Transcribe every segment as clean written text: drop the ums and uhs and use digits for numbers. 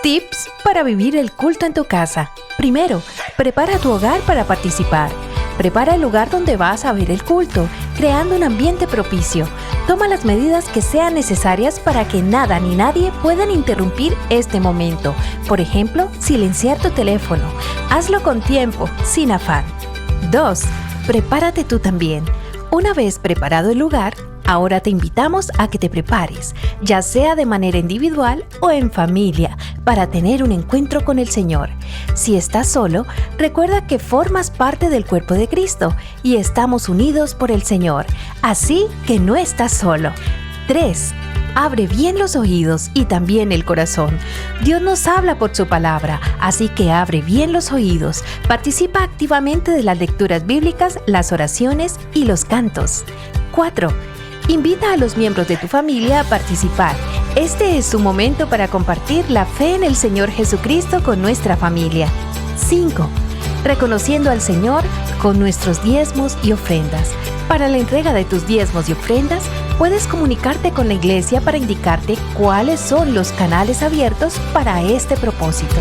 Tips para vivir el culto en tu casa. Primero, prepara tu hogar para participar. Prepara el lugar donde vas a ver el culto, creando un ambiente propicio. Toma las medidas que sean necesarias para que nada ni nadie puedan interrumpir este momento. Por ejemplo, silenciar tu teléfono. Hazlo con tiempo, sin afán. 2. Prepárate tú también. Una vez preparado el lugar, ahora te invitamos a que te prepares, ya sea de manera individual o en familia, para tener un encuentro con el Señor. Si estás solo, recuerda que formas parte del cuerpo de Cristo y estamos unidos por el Señor, así que no estás solo. 3. Abre bien los oídos y también el corazón. Dios nos habla por su palabra, así que abre bien los oídos. Participa activamente de las lecturas bíblicas, las oraciones y los cantos. 4. Invita a los miembros de tu familia a participar. Este es su momento para compartir la fe en el Señor Jesucristo con nuestra familia. 5. Reconociendo al Señor con nuestros diezmos y ofrendas. Para la entrega de tus diezmos y ofrendas, puedes comunicarte con la iglesia para indicarte cuáles son los canales abiertos para este propósito.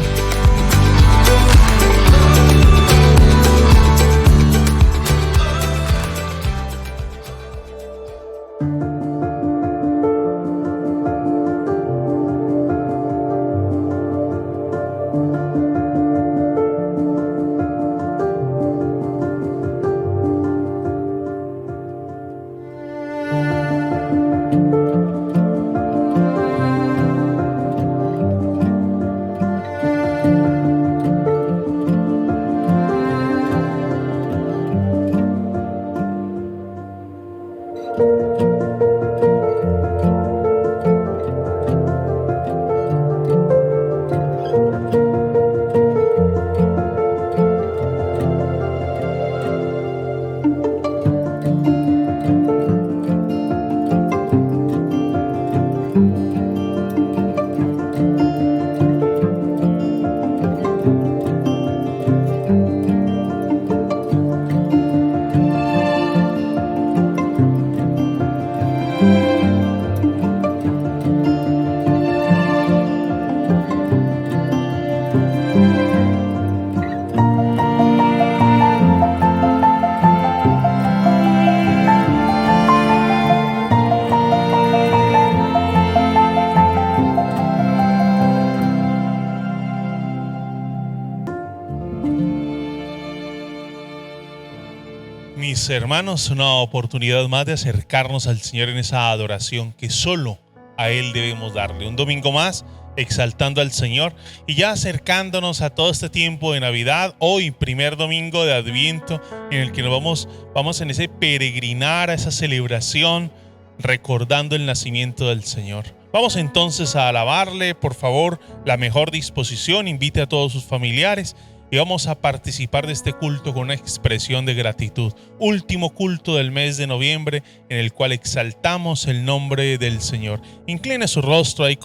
Mis hermanos, una oportunidad más de acercarnos al Señor en esa adoración que solo a Él debemos darle. Un domingo más exaltando al Señor y ya acercándonos a todo este tiempo de Navidad. Hoy, primer domingo de Adviento, en el que nos vamos en ese peregrinar, a esa celebración, recordando el nacimiento del Señor. Vamos entonces a alabarle, por favor, la mejor disposición. Invite a todos sus familiares y vamos a participar de este culto con una expresión de gratitud. Último culto del mes de noviembre en el cual exaltamos el nombre del Señor. Incline su rostro ahí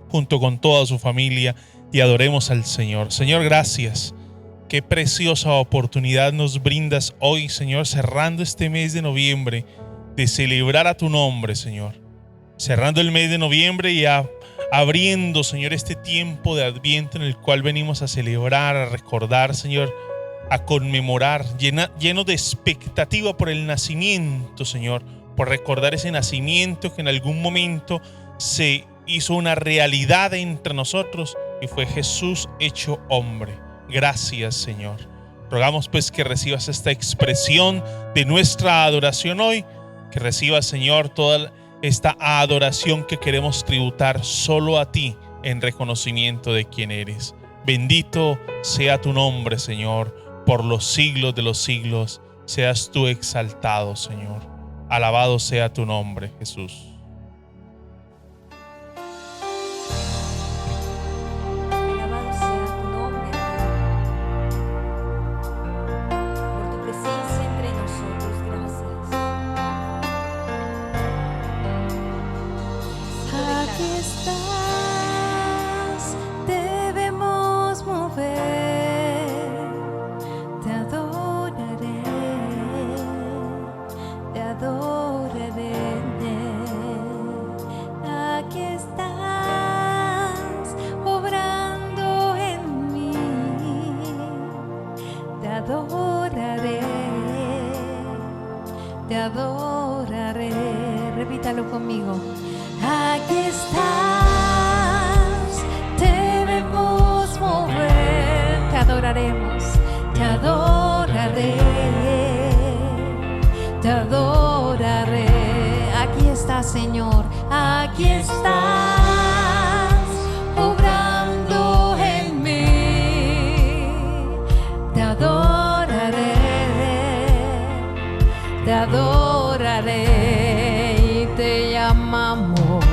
junto con toda su familia y adoremos al Señor. Señor, gracias. Qué preciosa oportunidad nos brindas hoy, Señor, cerrando este mes de noviembre, de celebrar a tu nombre, Señor. Cerrando el mes de noviembre y abriendo, Señor, este tiempo de Adviento en el cual venimos a celebrar, a recordar, Señor, a conmemorar, lleno de expectativa por el nacimiento, Señor, por recordar ese nacimiento que en algún momento se hizo una realidad entre nosotros y fue Jesús hecho hombre. Gracias, Señor. Rogamos pues que recibas esta expresión de nuestra adoración hoy, que recibas, Señor, toda esta adoración que queremos tributar solo a ti en reconocimiento de quién eres. Bendito sea tu nombre, Señor, por los siglos de los siglos. Seas tú exaltado, Señor. Alabado sea tu nombre, Jesús. Adoraré. Dilo conmigo. Aquí estás, te vemos mover, te adoraremos, te adoraré, te adoraré. Aquí estás, Señor, aquí estás, obrando en mí, te adoraré, te adoraré y te llamamos.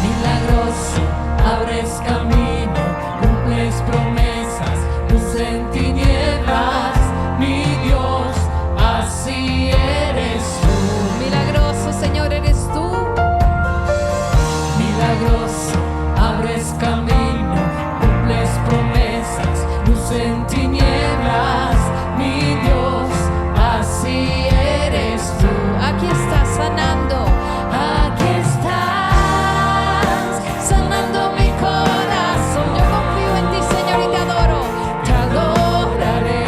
Milagroso, abres camino, cumples promesas, luz en tinieblas, mi Dios, así eres tú. Milagroso, Señor, eres tú. Milagroso, abres camino, cumples promesas, luz en tinieblas, mi Dios, así eres tú. Aquí estás sanando. Aquí estás, sanando mi corazón. Yo confío en ti, Señor, y te adoro. Te adoraré,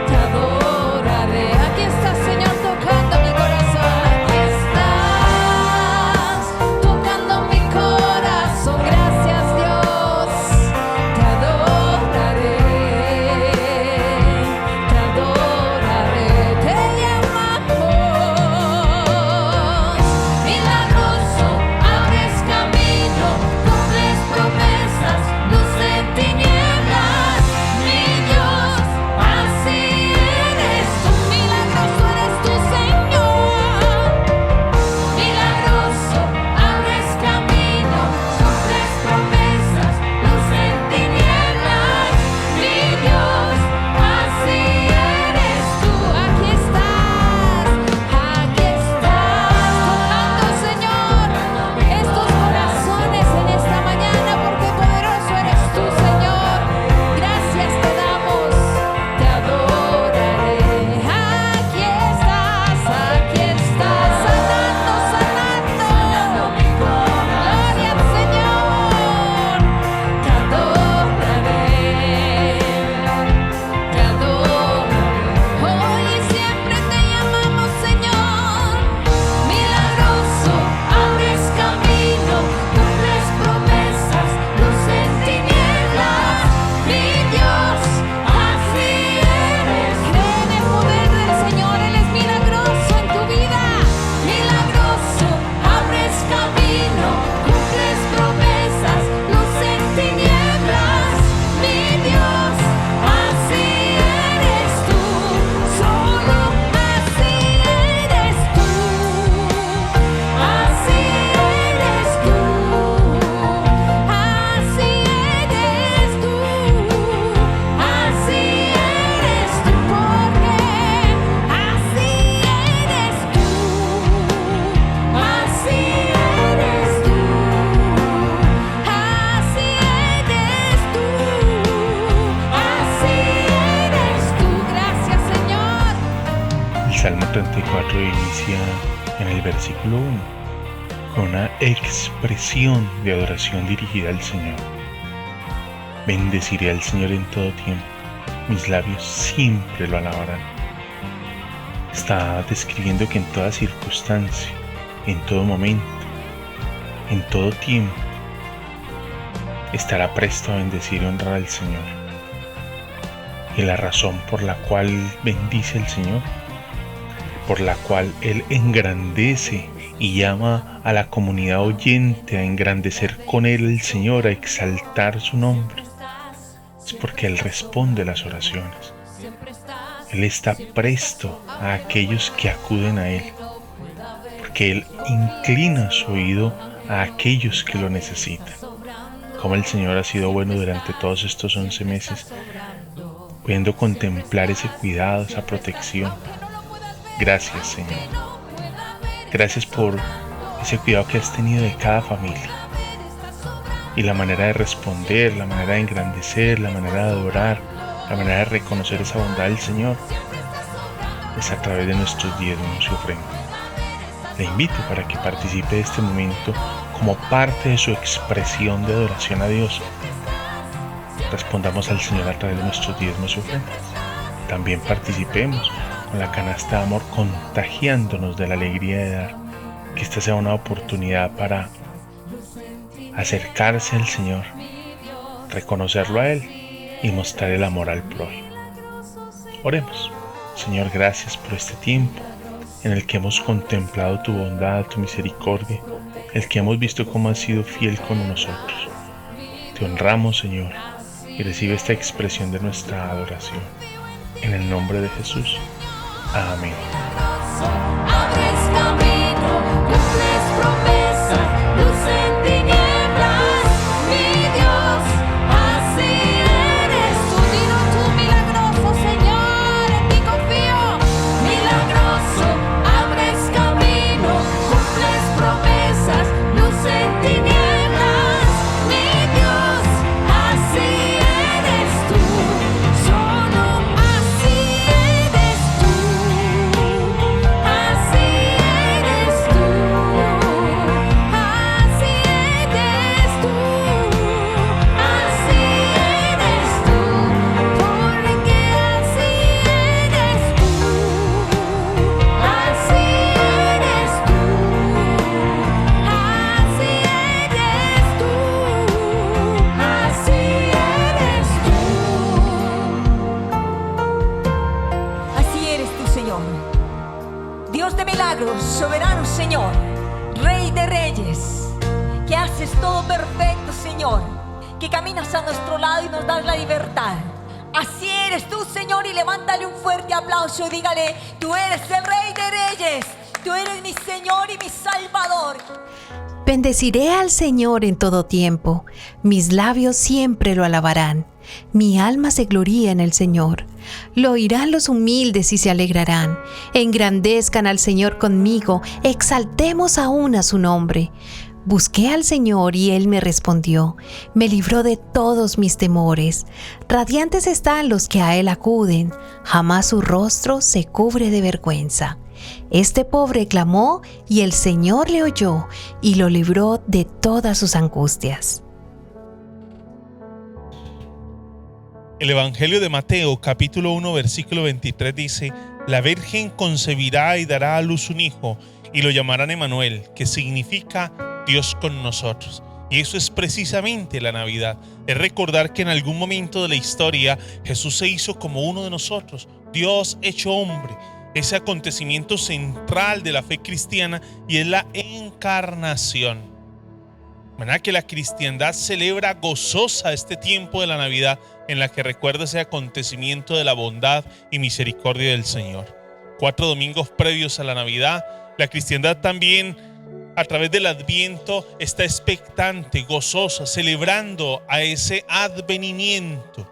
te adoraré. Aquí estás, Señor, tocando mi corazón. Aquí estás, tocando mi corazón. Gracias, Dios. Te adoraré, te adoraré. Te llamamos. Milagroso, abres camino, cumples promesas, luz en tinieblas, mi Dios, así eres tú. Milagroso eres tú, Señor. Milagroso, abres camino, cumples promesas, luz en tinieblas, mi Dios, así eres tú. Aquí estás, tocando, Señor, estos corazones en esta mañana, porque poderoso eres tú, Señor. Gracias te damos, Te adoraré. aquí estás, sanando, Sanando mi corazón. Gloria al Señor. Te adoraré, te adoraré. Hoy y siempre te llamamos, Señor. Milagroso, abres camino, cumples promesas, luz en tinieblas, mi Dios, así eres. Cree en el poder del Señor, Él es milagroso en tu vida. Milagroso, abres camino, cumples promesas, luz en tinieblas, mi Dios, así eres tú, solo así eres tú, así eres tú, Así eres tú, así eres tú, porque así eres tú, así eres tú. así eres tú, Así eres tú. Gracias, Señor. El Salmo 34 inicia en el versículo 1 con una expresión de adoración dirigida al Señor. Bendeciré al Señor en todo tiempo, mis labios siempre lo alabarán. Está describiendo que en toda circunstancia, en todo momento, en todo tiempo, estará presto a bendecir y honrar al Señor. Y la razón por la cual bendice al Señor, por la cual Él engrandece y llama a la comunidad oyente a engrandecer con Él al Señor, a exaltar su nombre, es porque Él responde las oraciones. Él está presto a aquellos que acuden a Él, porque Él inclina su oído a aquellos que lo necesitan. Como el Señor ha sido bueno durante todos estos 11 meses, pudiendo contemplar ese cuidado, esa protección. Gracias, Señor. Gracias por ese cuidado que has tenido de cada familia. Y la manera de responder, la manera de engrandecer, la manera de adorar, la manera de reconocer esa bondad del Señor es a través de nuestros diezmos y ofrendas. Le invito para que participe de este momento como parte de su expresión de adoración a Dios. Respondamos al Señor a través de nuestros diezmos y ofrendas. También participemos con la canasta de amor, contagiándonos de la alegría de dar. Que esta sea una oportunidad para acercarse al Señor, reconocerlo a Él y mostrar el amor al prójimo. Oremos. Señor, gracias por este tiempo en el que hemos contemplado tu bondad, tu misericordia, el que hemos visto cómo has sido fiel con nosotros. Te honramos, Señor, y recibe esta expresión de nuestra adoración. En el nombre de Jesús. Amén. Abres camino, cumples promesas, luz en tinieblas, mi Dios, así eres tú. Dilo tú, milagroso Señor, en ti confío. Milagroso, abres camino, cumples promesas, luz en tinieblas, mi Dios, así eres tú. Solo así eres tú. Así eres tú, así eres tú, así eres tú, porque así eres tú, así eres tú, así eres tú, así eres tú. Así eres tú, Señor. Dios de milagros, soberano Señor, Rey de reyes, que haces todo perfecto, Señor, que caminas a nuestro lado y nos das la libertad. Así eres tú, Señor, y levántale un fuerte aplauso y dígale: tú eres el Rey de reyes, tú eres mi Señor y mi Salvador. Bendeciré al Señor en todo tiempo, mis labios siempre lo alabarán. Mi alma se gloría en el Señor. Lo oirán los humildes y se alegrarán. Engrandezcan al Señor conmigo, exaltemos aún a su nombre. Busqué al Señor y Él me respondió, me libró de todos mis temores. Radiantes están los que a Él acuden, jamás su rostro se cubre de vergüenza. Este pobre clamó y el Señor le oyó y lo libró de todas sus angustias. El Evangelio de Mateo, capítulo 1, versículo 23 dice: la Virgen concebirá y dará a luz un hijo, y lo llamarán Emmanuel, que significa Dios con nosotros. Y eso es precisamente la Navidad. Es recordar que en algún momento de la historia Jesús se hizo como uno de nosotros, Dios hecho hombre. Ese acontecimiento central de la fe cristiana, y es la encarnación. ¿Verdad? Que la cristiandad celebra gozosa este tiempo de la Navidad, en la que recuerda ese acontecimiento de la bondad y misericordia del Señor. 4 domingos previos a la Navidad, la cristiandad también, a través del Adviento, está expectante, gozosa, celebrando a ese advenimiento.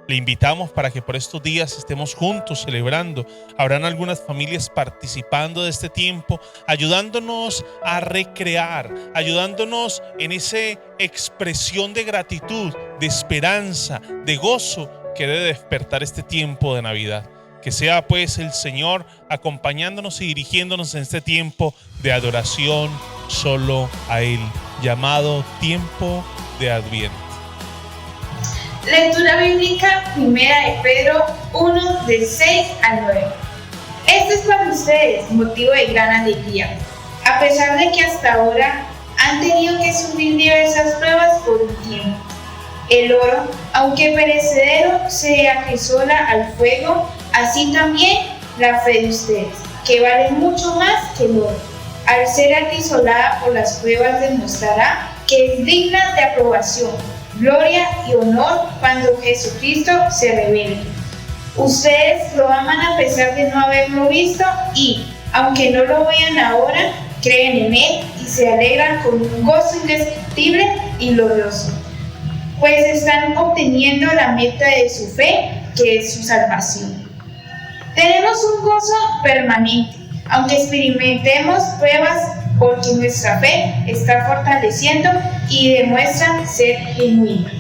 Le invitamos para que por estos días estemos juntos celebrando. Habrán algunas familias participando de este tiempo, ayudándonos a recrear, ayudándonos en esa expresión de gratitud, de esperanza, de gozo que debe despertar este tiempo de Navidad. Que sea pues el Señor acompañándonos y dirigiéndonos en este tiempo de adoración solo a Él, llamado tiempo de Adviento. Lectura bíblica, primera de Pedro 1, del 6 al 9. Este es para ustedes motivo de gran alegría, a pesar de que hasta ahora han tenido que sufrir diversas pruebas por un tiempo. El oro, aunque perecedero, se acrisola al fuego, así también la fe de ustedes, que vale mucho más que el oro. Al ser acrisolada por las pruebas, demostrará que es digna de aprobación, gloria y honor cuando Jesucristo se revele. Ustedes lo aman a pesar de no haberlo visto y, aunque no lo vean ahora, creen en Él y se alegran con un gozo indescriptible y glorioso, pues están obteniendo la meta de su fe, que es su salvación. Tenemos un gozo permanente, aunque experimentemos pruebas, porque nuestra fe está fortaleciendo y demuestra ser genuina.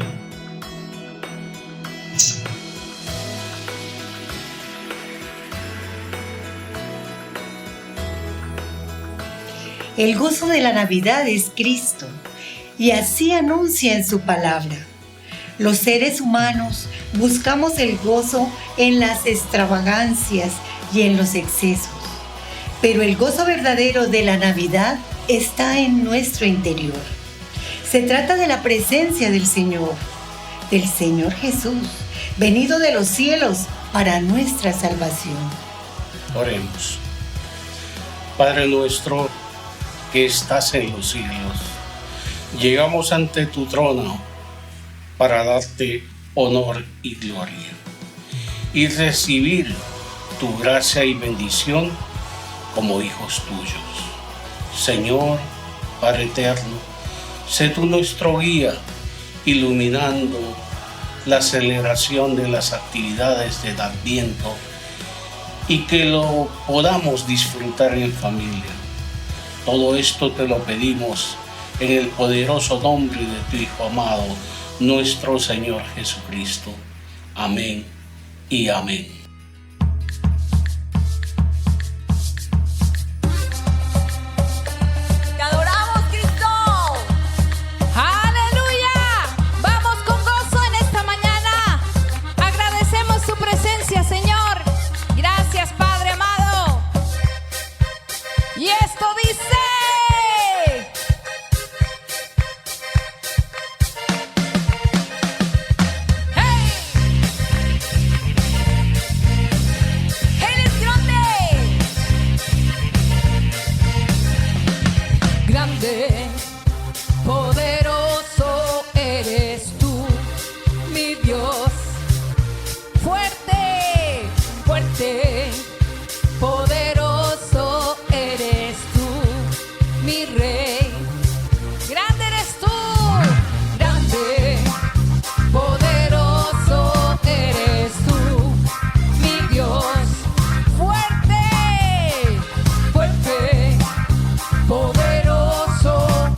El gozo de la Navidad es Cristo, y así anuncia en su palabra. Los seres humanos buscamos el gozo en las extravagancias y en los excesos. Pero el gozo verdadero de la Navidad está en nuestro interior. Se trata de la presencia del Señor Jesús, venido de los cielos para nuestra salvación. Oremos. Padre nuestro que estás en los cielos, llegamos ante tu trono para darte honor y gloria y recibir tu gracia y bendición como hijos tuyos. Señor, Padre eterno, sé tú nuestro guía, iluminando la celebración de las actividades del Adviento y que lo podamos disfrutar en familia. Todo esto te lo pedimos en el poderoso nombre de tu Hijo amado, nuestro Señor Jesucristo. Amén y amén. ¡Te adoramos, Cristo! ¡Aleluya! Vamos con gozo en esta mañana. Agradecemos su presencia, Señor. Gracias, Padre amado. Y esto dice... ¡Hey! ¡Él es grande! Grande, poderoso eres tú, mi Dios. Fuerte, fuerte, poderoso eres tú, mi Rey. Grande eres tú, grande, poderoso eres tú, mi Dios. Fuerte, fuerte, poderoso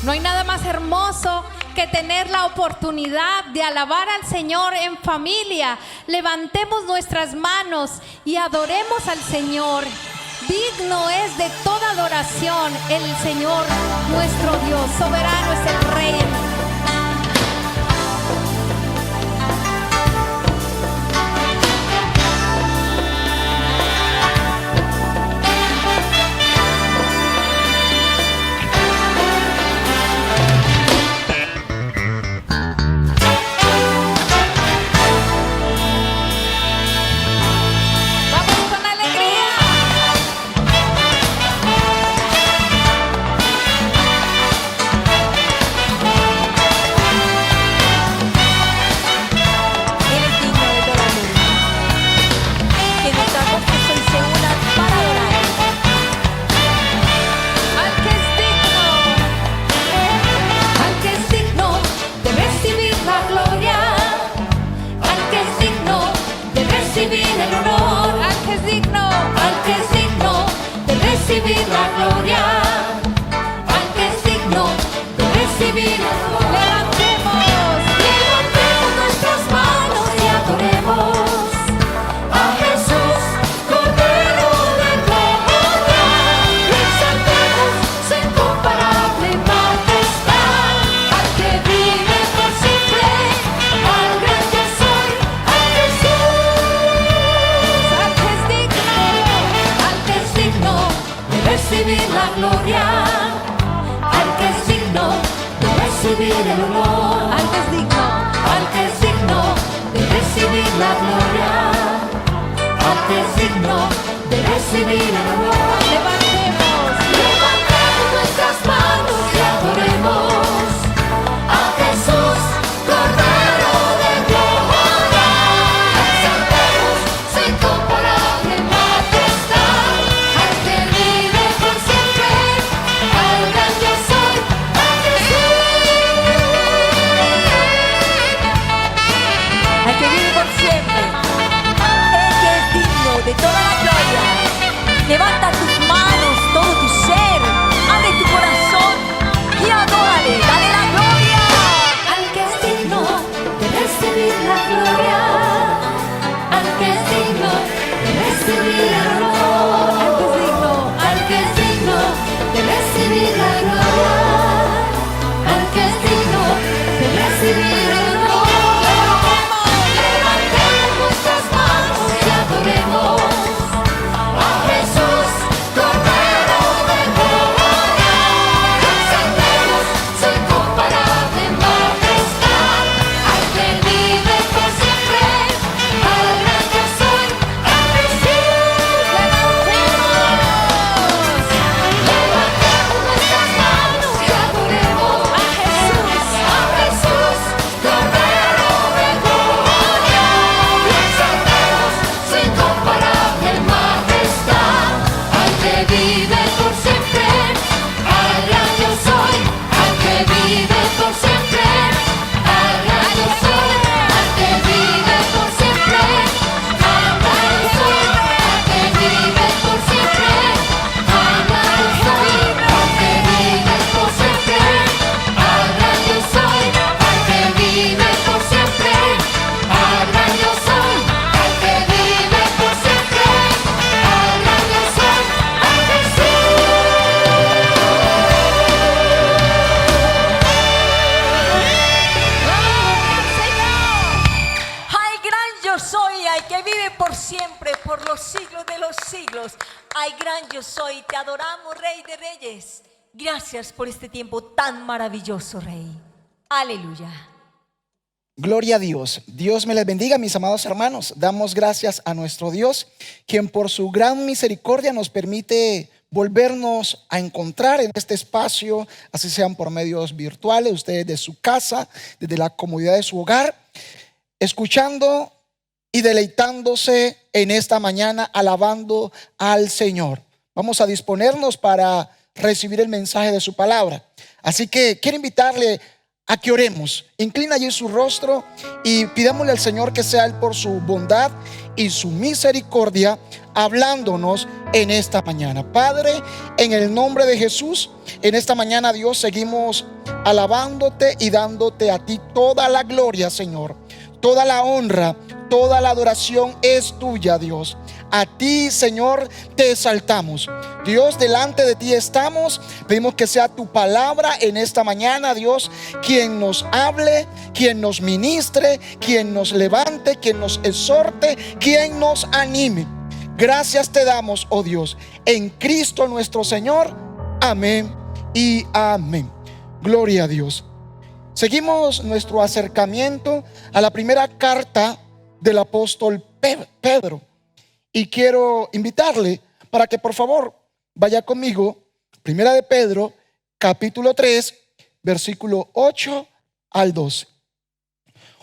No hay nada más hermoso que tener la oportunidad de alabar al Señor en familia. Levantemos nuestras manos y adoremos al Señor. Digno es de toda adoración el Señor, nuestro Dios. Soberano es el Rey. Recibir la gloria, al que es digno de recibir la gloria. Levantemos nuestras manos y adoremos a Jesús, Cordero de gloria. Y exaltemos su incomparable majestad, al que vive por siempre, al gran yo soy, a Jesús, al que es digno de recibir la gloria, al que es digno de recibir el honor, al que es digno de recibir la gloria, al que es digno de recibir el honor. Levantemos nuestras manos y adoremos a Jesús, Cordero de gloria. Exaltemos su incomparable majestad, al que vive por siempre, al gran yo soy, a Jesús. Al que vive por siempre, el que es digno de toda la gloria. Levanta tus manos, todo tu ser, abre tu corazón y adórale, dale la gloria. Al que es digno de recibir la gloria, al que es digno de recibir el honor, al que es digno de recibir la gloria, al que es digno de recibir el honor. Levantemos nuestras manos y adoremos a Jesús, Cordero de gloria. Exaltemos su incomparable majestad, al que vive por siempre, al gran yo soy, a Jesús. Levantemos nuestras manos y adoremos a Jesús, Cordero de gloria. Y exaltemos su incomparable majestad, al que vive por siempre, al gran yo soy, al que vive por siempre, al gran yo soy, al que vive por siempre, al gran yo soy, al que vive por siempre, al gran yo soy, al que vive por siempre, al gran yo soy, al que vive por siempre, al gran yo soy, al que vive por siempre, al gran yo soy, a Jesús. Al gran yo soy, al que vive por siempre, por los siglos de los siglos. Al gran yo soy, te adoramos, Rey de Reyes. Gracias por este tiempo tan maravilloso, Rey. Aleluya. Gloria a Dios. Dios me les bendiga, mis amados hermanos. Damos gracias a nuestro Dios, quien por su gran misericordia nos permite volvernos a encontrar en este espacio, así sean por medios virtuales, ustedes de su casa, desde la comodidad de su hogar, escuchando y deleitándose en esta mañana, alabando al Señor. Vamos a disponernos para recibir el mensaje de su palabra. Así que quiero invitarle a que oremos. Inclina allí su rostro y pidámosle al Señor que sea Él, por su bondad y su misericordia, hablándonos en esta mañana. Padre, en el nombre de Jesús, en esta mañana, Dios, seguimos alabándote y dándote a ti toda la gloria, Señor. Toda la honra, toda la adoración es tuya, Dios. A ti, Señor, te exaltamos. Dios, delante de ti estamos. Pedimos que sea tu palabra en esta mañana, Dios, quien nos hable, quien nos ministre, quien nos levante, quien nos exhorte, quien nos anime. Gracias te damos, oh Dios, en Cristo nuestro Señor. Amén y amén. Gloria a Dios. Seguimos nuestro acercamiento a la primera carta del apóstol Pedro. Y quiero invitarle para que por favor vaya conmigo, primera de Pedro, capítulo 3, versículo 8 al 12.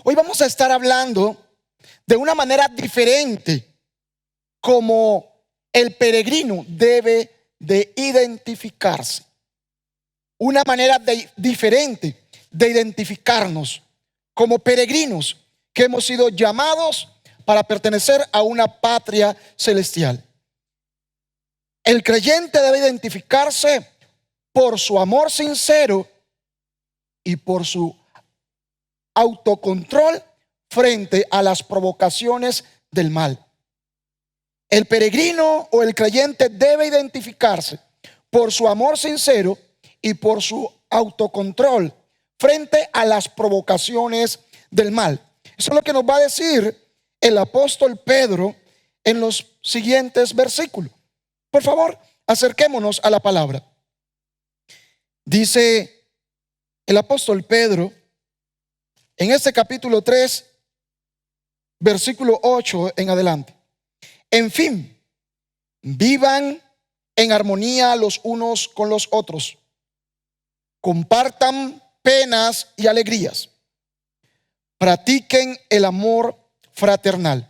Hoy vamos a estar hablando de una manera diferente como el peregrino debe de identificarse. Una manera diferente de identificarnos como peregrinos que hemos sido llamados para pertenecer a una patria celestial. El creyente debe identificarse por su amor sincero y por su autocontrol frente a las provocaciones del mal. El peregrino o el creyente debe identificarse por su amor sincero y por su autocontrol frente a las provocaciones del mal. Eso es lo que nos va a decir el apóstol Pedro en los siguientes versículos. Por favor, acerquémonos a la palabra. Dice el apóstol Pedro en este capítulo 3, versículo 8 en adelante. En fin, vivan en armonía los unos con los otros. Compartan penas y alegrías. Practiquen el amor fraternal.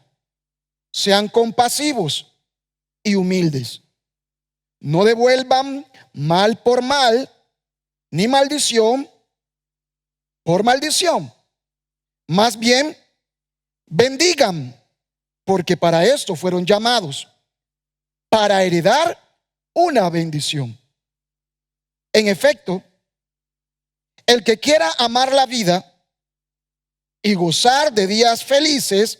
Sean compasivos y humildes. No devuelvan mal por mal, ni maldición por maldición. Más bien, bendigan, porque para esto fueron llamados, para heredar una bendición. En efecto, el que quiera amar la vida y gozar de días felices,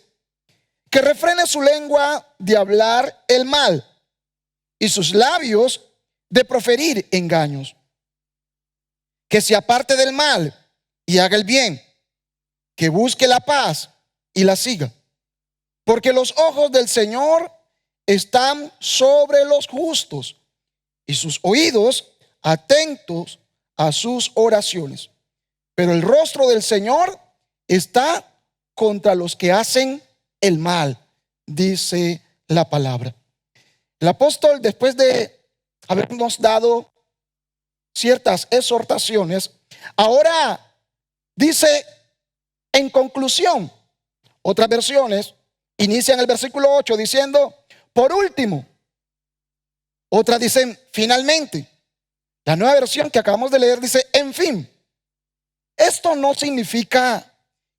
que refrene su lengua de hablar el mal y sus labios de proferir engaños. Que se aparte del mal y haga el bien, que busque la paz y la siga. Porque los ojos del Señor están sobre los justos y sus oídos atentos a sus oraciones. Pero el rostro del Señor está contra los que hacen el mal, dice la palabra. El apóstol, después de habernos dado ciertas exhortaciones, ahora dice en conclusión. Otras versiones inician el versículo 8 diciendo, por último. Otras dicen, finalmente. La nueva versión que acabamos de leer dice, en fin. Esto no significa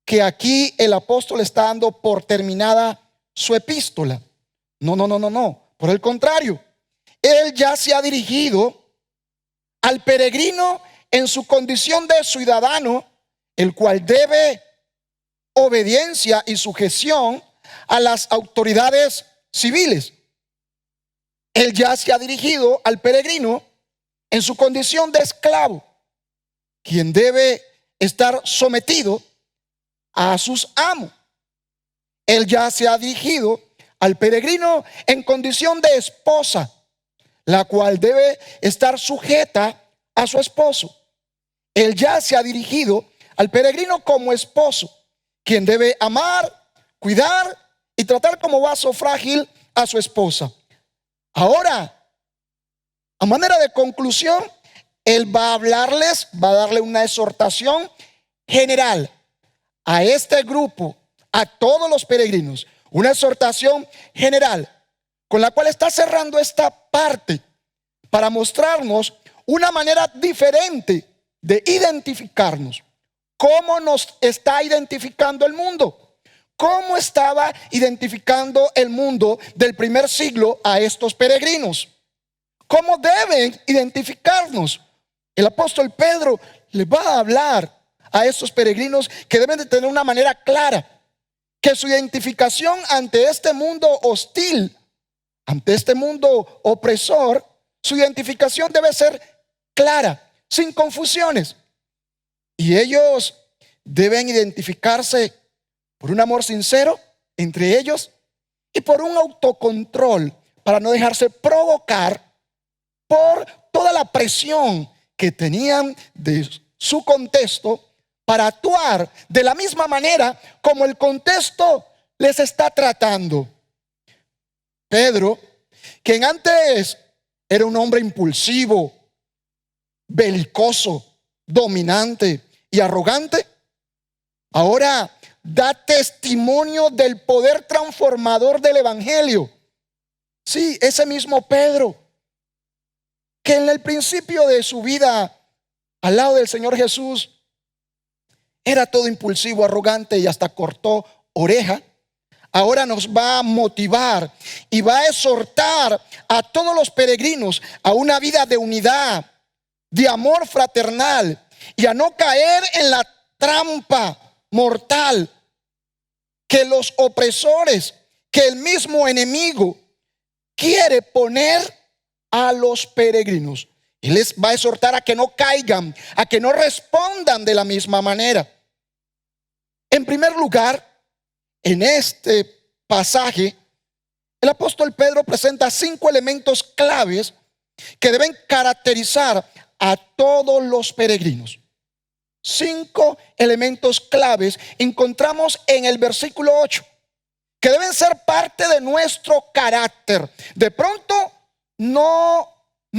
que aquí el apóstol está dando por terminada su epístola. No. Por el contrario, él ya se ha dirigido al peregrino en su condición de ciudadano, el cual debe obediencia y sujeción a las autoridades civiles. Él ya se ha dirigido al peregrino en su condición de esclavo, quien debe estar sometido a sus amos. Él ya se ha dirigido al peregrino en condición de esposa, la cual debe estar sujeta a su esposo. Él ya se ha dirigido al peregrino como esposo, quien debe amar, cuidar y tratar como vaso frágil a su esposa. Ahora, a manera de conclusión, él va a hablarles, va a darle una exhortación general a este grupo, a todos los peregrinos, una exhortación general con la cual está cerrando esta parte para mostrarnos una manera diferente de identificarnos. ¿Cómo nos está identificando el mundo? ¿Cómo estaba identificando el mundo del primer siglo a estos peregrinos? ¿Cómo deben identificarnos? El apóstol Pedro le va a hablar a estos peregrinos que deben de tener una manera clara, que su identificación ante este mundo hostil, ante este mundo opresor, su identificación debe ser clara, sin confusiones. Y ellos deben identificarse por un amor sincero entre ellos y por un autocontrol para no dejarse provocar por toda la presión que tenían de su contexto para actuar de la misma manera como el contexto les está tratando. Pedro, quien antes era un hombre impulsivo, belicoso, dominante y arrogante, ahora da testimonio del poder transformador del evangelio. Sí, ese mismo Pedro, que en el principio de su vida al lado del Señor Jesús era todo impulsivo, arrogante y hasta cortó oreja, ahora nos va a motivar y va a exhortar a todos los peregrinos a una vida de unidad, de amor fraternal y a no caer en la trampa mortal que los opresores, que el mismo enemigo quiere poner a los peregrinos. Y les va a exhortar a que no caigan, a que no respondan de la misma manera. En primer lugar, en este pasaje, el apóstol Pedro presenta 5 elementos claves que deben caracterizar a todos los peregrinos. 5 elementos claves encontramos en el versículo 8, que deben ser parte de nuestro carácter. De pronto no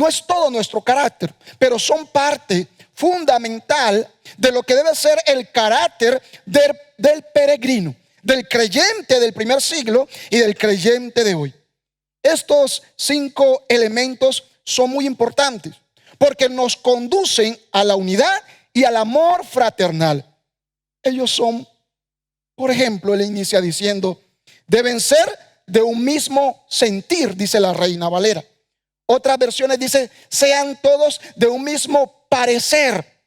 es todo nuestro carácter, pero son parte fundamental de lo que debe ser el carácter del peregrino, del creyente del primer siglo y del creyente de hoy. Estos 5 elementos son muy importantes porque nos conducen a la unidad y al amor fraternal. Ellos son, por ejemplo, él inicia diciendo, deben ser de un mismo sentir, dice la Reina Valera. Otras versiones dice, sean todos de un mismo parecer.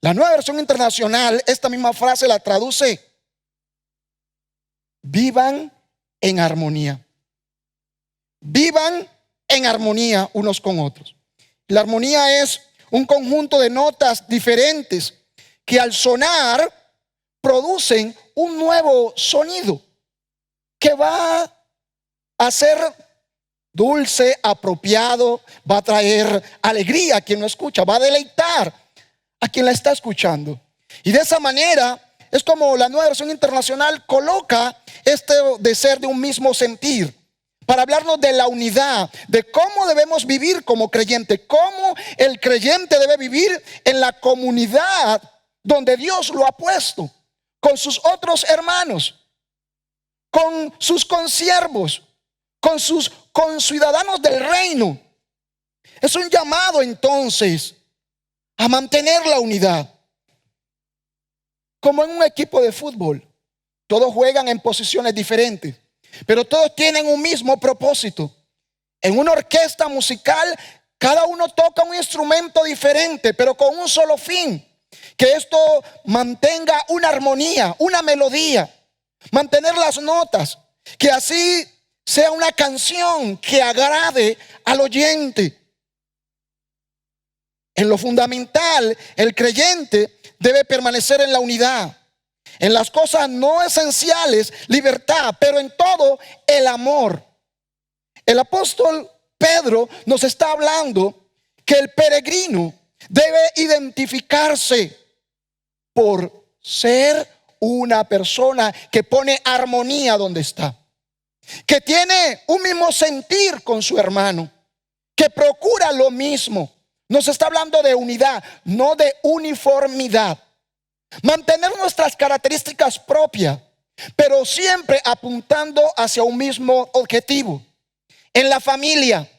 La Nueva Versión Internacional, esta misma frase la traduce, vivan en armonía. Vivan en armonía unos con otros. La armonía es un conjunto de notas diferentes que al sonar producen un nuevo sonido que va a ser dulce, apropiado, va a traer alegría a quien lo escucha, va a deleitar a quien la está escuchando. Y de esa manera es como la Nueva Versión Internacional coloca este de ser de un mismo sentir, para hablarnos de la unidad, de cómo debemos vivir como creyente, cómo el creyente debe vivir en la comunidad donde Dios lo ha puesto, con sus otros hermanos, con sus consiervos, con sus conciudadanos del reino. Es un llamado entonces a mantener la unidad. Como en un equipo de fútbol, todos juegan en posiciones diferentes, pero todos tienen un mismo propósito. En una orquesta musical, cada uno toca un instrumento diferente, pero con un solo fin: que esto mantenga una armonía, una melodía, mantener las notas, que así sea una canción que agrade al oyente. En lo fundamental, el creyente debe permanecer en la unidad. En las cosas no esenciales, libertad, pero en todo el amor. El apóstol Pedro nos está hablando que el peregrino debe identificarse por ser una persona que pone armonía donde está, que tiene un mismo sentir con su hermano, que procura lo mismo. Nos está hablando de unidad, no de uniformidad. Mantener nuestras características propias, pero siempre apuntando hacia un mismo objetivo. En la familia,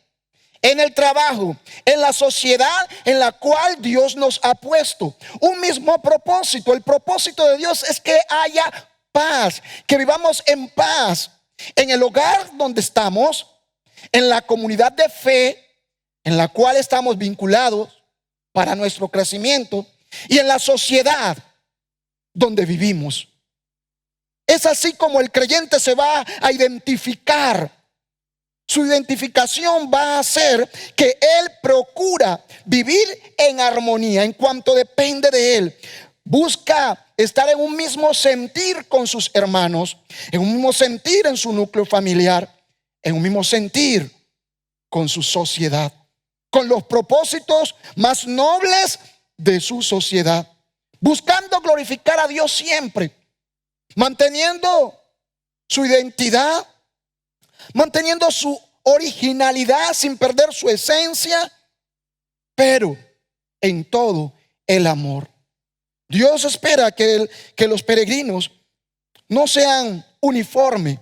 en el trabajo, en la sociedad en la cual Dios nos ha puesto un mismo propósito. El propósito de Dios es que haya paz, que vivamos en paz en el hogar donde estamos, en la comunidad de fe en la cual estamos vinculados, para nuestro crecimiento y en la sociedad donde vivimos. Es así como el creyente se va a identificar. Su identificación va a ser que él procura vivir en armonía en cuanto depende de él. Busca estar en un mismo sentir con sus hermanos, en un mismo sentir en su núcleo familiar, en un mismo sentir con su sociedad, con los propósitos más nobles de su sociedad, buscando glorificar a Dios siempre, manteniendo su identidad, manteniendo su originalidad sin perder su esencia, pero en todo el amor. Dios espera que los peregrinos no sean uniformes,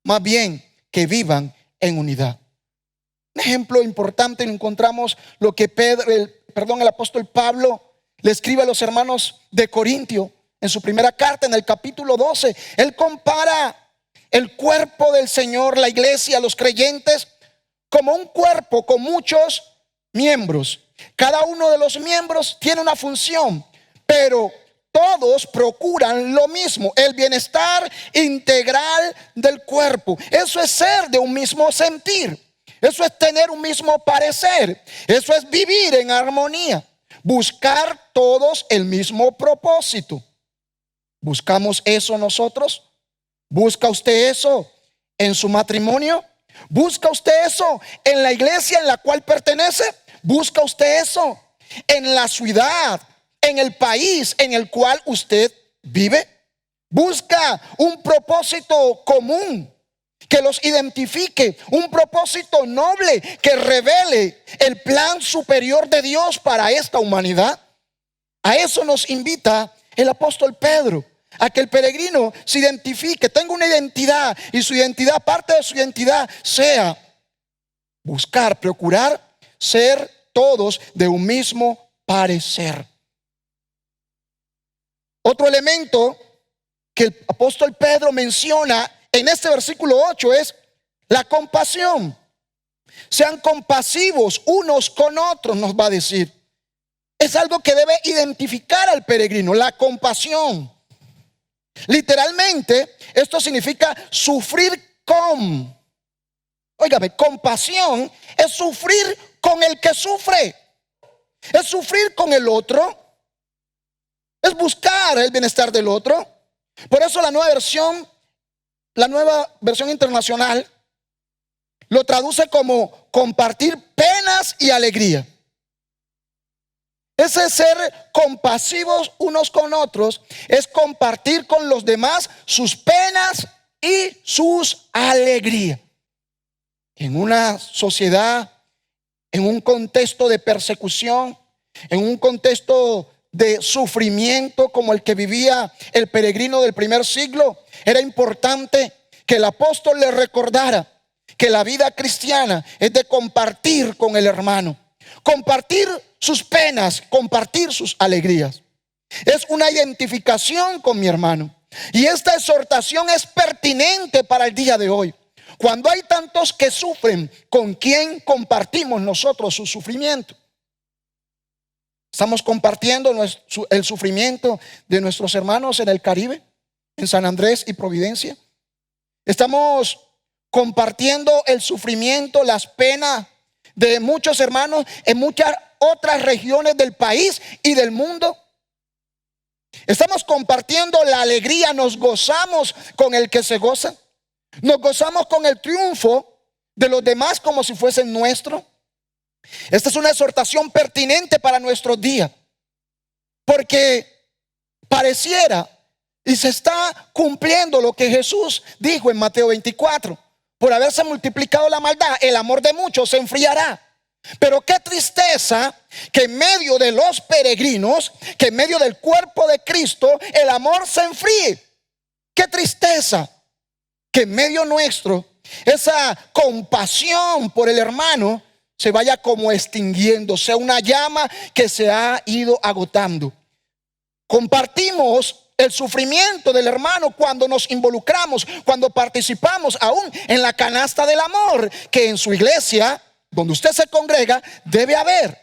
más bien que vivan en unidad. Un ejemplo importante lo encontramos lo que el apóstol Pablo le escribe a los hermanos de Corintio en su primera carta, en el capítulo 12. Él compara el cuerpo del Señor, la iglesia, los creyentes, como un cuerpo con muchos miembros. Cada uno de los miembros tiene una función, pero todos procuran lo mismo, el bienestar integral del cuerpo. Eso es ser de un mismo sentir. Eso es tener un mismo parecer. Eso es vivir en armonía. Buscar todos el mismo propósito. ¿Buscamos eso nosotros? ¿Busca usted eso en su matrimonio? ¿Busca usted eso en la iglesia en la cual pertenece? ¿Busca usted eso en la ciudad, en el país en el cual usted vive? ¿Busca un propósito común que los identifique, un propósito noble que revele el plan superior de Dios para esta humanidad? A eso nos invita el apóstol Pedro, a que el peregrino se identifique, tenga una identidad, y su identidad, parte de su identidad sea buscar, procurar ser todos de un mismo parecer. Otro elemento que el apóstol Pedro menciona en este versículo 8 es la compasión. Sean compasivos unos con otros, nos va a decir. Es algo que debe identificar al peregrino, la compasión. Literalmente, esto significa sufrir con. Óigame, compasión es sufrir con el que sufre. Es sufrir con el otro. Es buscar el bienestar del otro. Por eso la nueva versión internacional lo traduce como compartir penas y alegría. Ese ser compasivos unos con otros es compartir con los demás sus penas y sus alegrías. En una sociedad, en un contexto de persecución, en un contexto de sufrimiento como el que vivía el peregrino del primer siglo, era importante que el apóstol le recordara que la vida cristiana es de compartir con el hermano, compartir sus penas, compartir sus alegrías. Es una identificación con mi hermano. Y esta exhortación es pertinente para el día de hoy. Cuando hay tantos que sufren, ¿con quién compartimos nosotros su sufrimiento? ¿Estamos compartiendo el sufrimiento de nuestros hermanos en el Caribe, en San Andrés y Providencia? ¿Estamos compartiendo el sufrimiento, las penas de muchos hermanos en muchas otras regiones del país y del mundo? ¿Estamos compartiendo la alegría? ¿Nos gozamos con el que se goza? ¿Nos gozamos con el triunfo de los demás como si fuesen nuestro? Esta es una exhortación pertinente para nuestros días, porque pareciera y se está cumpliendo lo que Jesús dijo en Mateo 24: por haberse multiplicado la maldad, el amor de muchos se enfriará. Pero qué tristeza que en medio de los peregrinos, que en medio del cuerpo de Cristo, el amor se enfríe. Qué tristeza que en medio nuestro esa compasión por el hermano se vaya como extinguiendo, sea una llama que se ha ido agotando. Compartimos el sufrimiento del hermano cuando nos involucramos, cuando participamos aún en la canasta del amor que en su iglesia, donde usted se congrega, debe haber.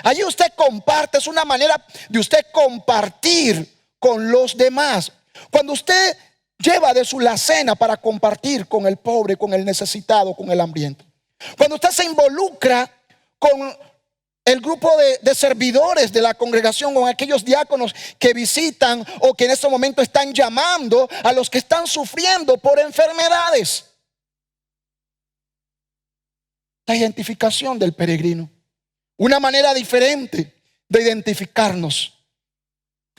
Allí usted comparte, es una manera de usted compartir con los demás. Cuando usted lleva de su la cena para compartir con el pobre, con el necesitado, con el hambriento. Cuando usted se involucra con el grupo de servidores de la congregación, con aquellos diáconos que visitan o que en este momento están llamando a los que están sufriendo por enfermedades. La identificación del peregrino. Una manera diferente de identificarnos.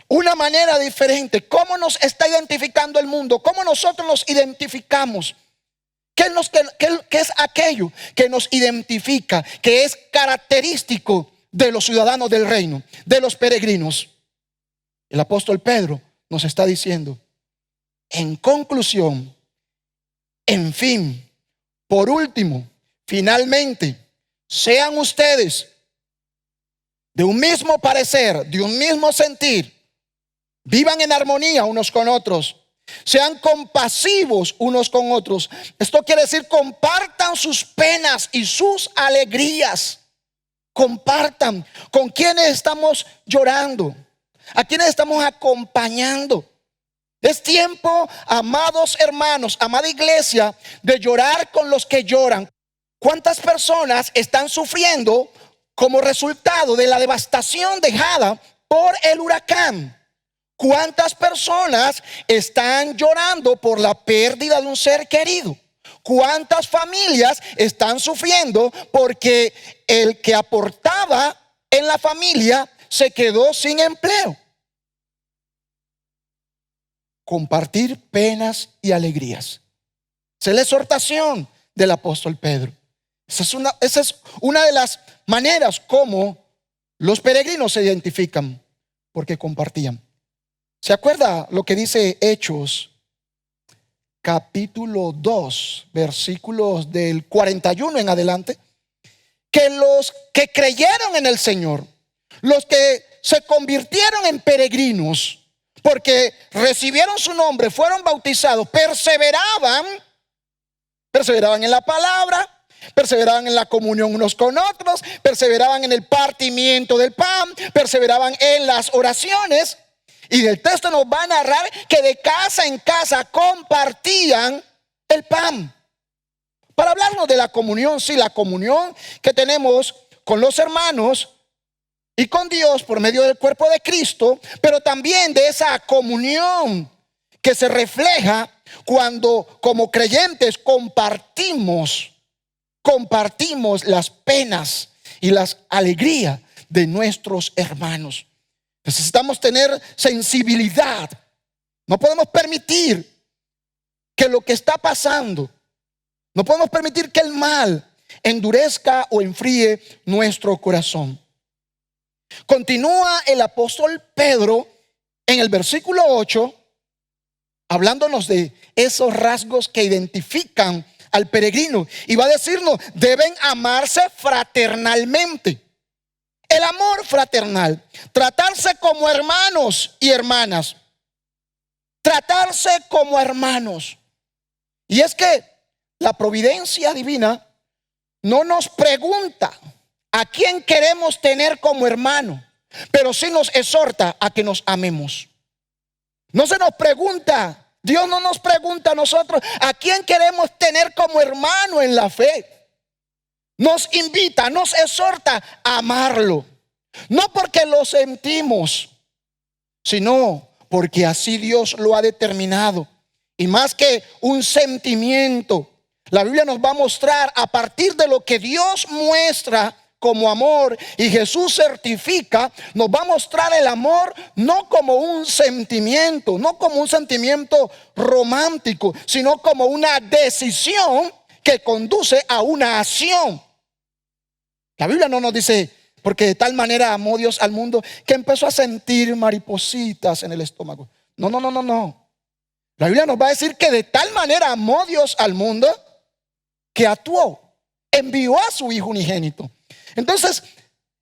Una manera diferente. ¿Cómo nos está identificando el mundo? ¿Cómo nosotros nos identificamos? ¿Qué es aquello que nos identifica? Que es característico de los ciudadanos del reino, de los peregrinos. El apóstol Pedro nos está diciendo, en conclusión, en fin, por último, finalmente, sean ustedes de un mismo parecer, de un mismo sentir. Vivan en armonía unos con otros. Sean compasivos unos con otros. Esto quiere decir, compartan sus penas y sus alegrías. Compartan con quienes estamos llorando, a quienes estamos acompañando. Es tiempo, amados hermanos, amada iglesia, de llorar con los que lloran. ¿Cuántas personas están sufriendo como resultado de la devastación dejada por el huracán? ¿Cuántas personas están llorando por la pérdida de un ser querido? ¿Cuántas familias están sufriendo porque el que aportaba en la familia se quedó sin empleo? Compartir penas y alegrías. Esa es la exhortación del apóstol Pedro. Esa es una de las maneras como los peregrinos se identifican, porque compartían. ¿Se acuerda lo que dice Hechos capítulo 2, versículos del 41 en adelante? Que los que creyeron en el Señor, los que se convirtieron en peregrinos, porque recibieron su nombre, fueron bautizados, perseveraban en la palabra, perseveraban en la comunión unos con otros, perseveraban en el partimiento del pan, perseveraban en las oraciones. Y del texto nos va a narrar que de casa en casa compartían el pan. Para hablarnos de la comunión, sí, la comunión que tenemos con los hermanos y con Dios por medio del cuerpo de Cristo, pero también de esa comunión que se refleja cuando como creyentes compartimos las penas y las alegrías de nuestros hermanos. Necesitamos tener sensibilidad. No podemos permitir que lo que está pasando, no podemos permitir que el mal endurezca o enfríe nuestro corazón. Continúa el apóstol Pedro en el versículo 8, hablándonos de esos rasgos que identifican al peregrino. Y va a decirnos, deben amarse fraternalmente. El amor fraternal, tratarse como hermanos y hermanas. Tratarse como hermanos. Y es que la providencia divina no nos pregunta a quién queremos tener como hermano, pero sí nos exhorta a que nos amemos. No se nos pregunta, Dios no nos pregunta a nosotros a quién queremos tener como hermano en la fe. Nos invita, nos exhorta a amarlo. No porque lo sentimos, sino porque así Dios lo ha determinado. Y más que un sentimiento, la Biblia nos va a mostrar a partir de lo que Dios muestra como amor y Jesús certifica, nos va a mostrar el amor no como un sentimiento, no como un sentimiento romántico, sino como una decisión que conduce a una acción. La Biblia no nos dice, porque de tal manera amó Dios al mundo que empezó a sentir maripositas en el estómago. No. La Biblia nos va a decir que de tal manera amó Dios al mundo que actuó, envió a su Hijo unigénito. Entonces,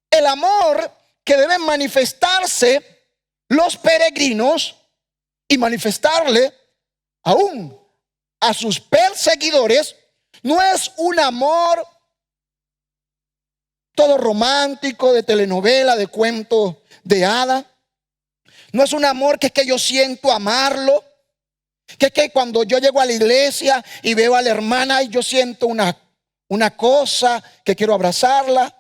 el amor que deben manifestarse los peregrinos y manifestarle aún a sus perseguidores no es un amor todo romántico, de telenovela, de cuento de hada. No es un amor que es que yo siento amarlo, que es que cuando yo llego a la iglesia y veo a la hermana y yo siento una cosa que quiero abrazarla.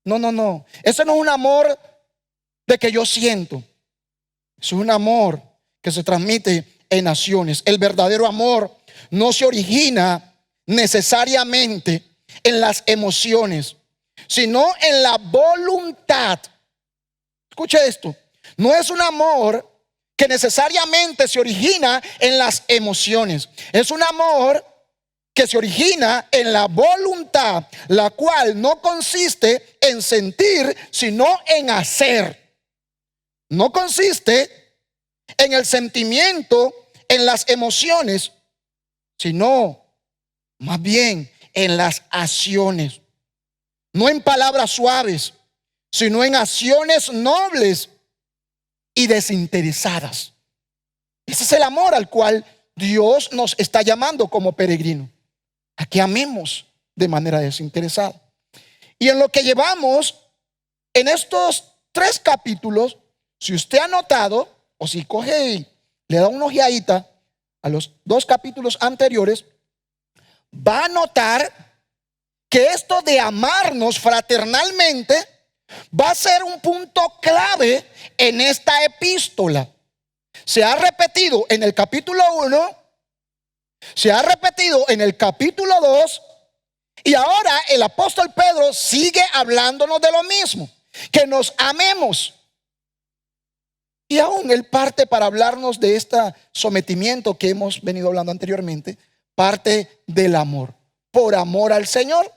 No, no, no. Ese no es un amor de que yo siento. Es un amor que se transmite en acciones. El verdadero amor no se origina necesariamente en las emociones, sino en la voluntad. Escuche esto. No es un amor que necesariamente se origina en las emociones. Es un amor que se origina en la voluntad, la cual no consiste en sentir, sino en hacer. No consiste en el sentimiento, en las emociones, sino más bien en las acciones. No en palabras suaves, sino en acciones nobles y desinteresadas. Ese es el amor al cual Dios nos está llamando como peregrinos, a que amemos de manera desinteresada. Y en lo que llevamos en estos 3 capítulos, si usted ha notado, o si coge y le da una ojeadita a los 2 capítulos anteriores, va a notar que esto de amarnos fraternalmente va a ser un punto clave en esta epístola. Se ha repetido en el capítulo 1, se ha repetido en el capítulo 2, y ahora el apóstol Pedro sigue hablándonos de lo mismo, que nos amemos. Y aún él parte para hablarnos de este sometimiento que hemos venido hablando anteriormente, parte del amor. Por amor al Señor,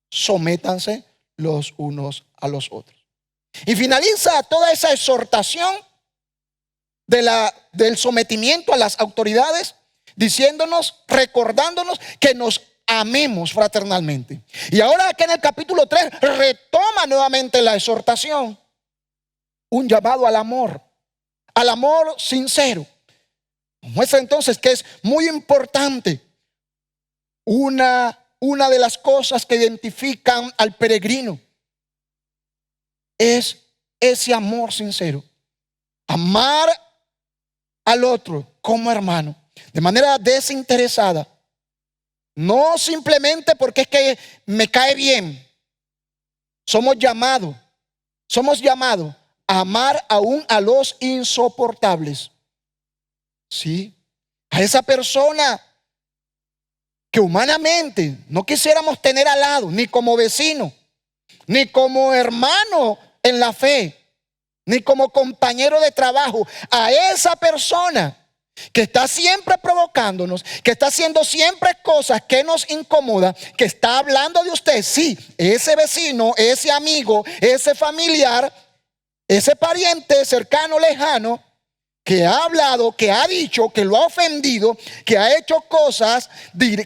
sométanse los unos a los otros. Y finaliza toda esa exhortación del sometimiento a las autoridades, diciéndonos, recordándonos que nos amemos fraternalmente. Y ahora que en el capítulo 3 retoma nuevamente la exhortación, un llamado al amor sincero. Muestra entonces que es muy importante. Una de las cosas que identifican al peregrino es ese amor sincero. Amar al otro como hermano, de manera desinteresada. No simplemente porque es que me cae bien. Somos llamados a amar aún a los insoportables. Sí, a esa persona que humanamente no quisiéramos tener al lado, ni como vecino, ni como hermano en la fe, ni como compañero de trabajo. A esa persona que está siempre provocándonos, que está haciendo siempre cosas que nos incomodan, que está hablando de usted. Sí, ese vecino, ese amigo, ese familiar, ese pariente cercano, lejano, que ha hablado, que ha dicho, que lo ha ofendido, que ha hecho cosas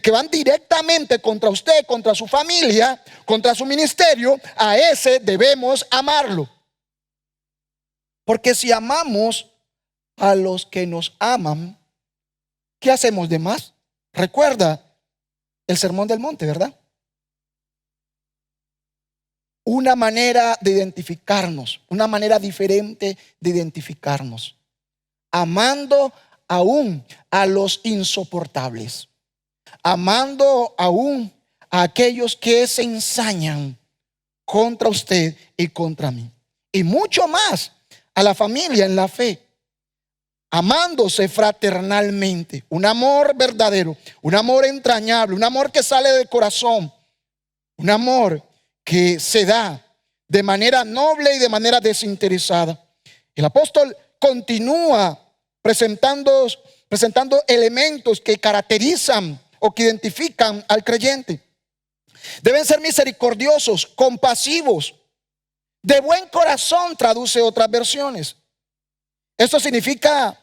que van directamente contra usted, contra su familia, contra su ministerio. A ese debemos amarlo. Porque si amamos a los que nos aman, ¿qué hacemos de más? Recuerda el Sermón del Monte, ¿verdad? Una manera de identificarnos, una manera diferente de identificarnos. Amando aún a los insoportables. Amando aún a aquellos que se ensañan contra usted y contra mí. Y mucho más a la familia en la fe. Amándose fraternalmente. Un amor verdadero, un amor entrañable, un amor que sale del corazón. Un amor que se da de manera noble y de manera desinteresada. El apóstol continúa presentando elementos que caracterizan o que identifican al creyente. Deben ser misericordiosos, compasivos, de buen corazón, traduce otras versiones. Esto significa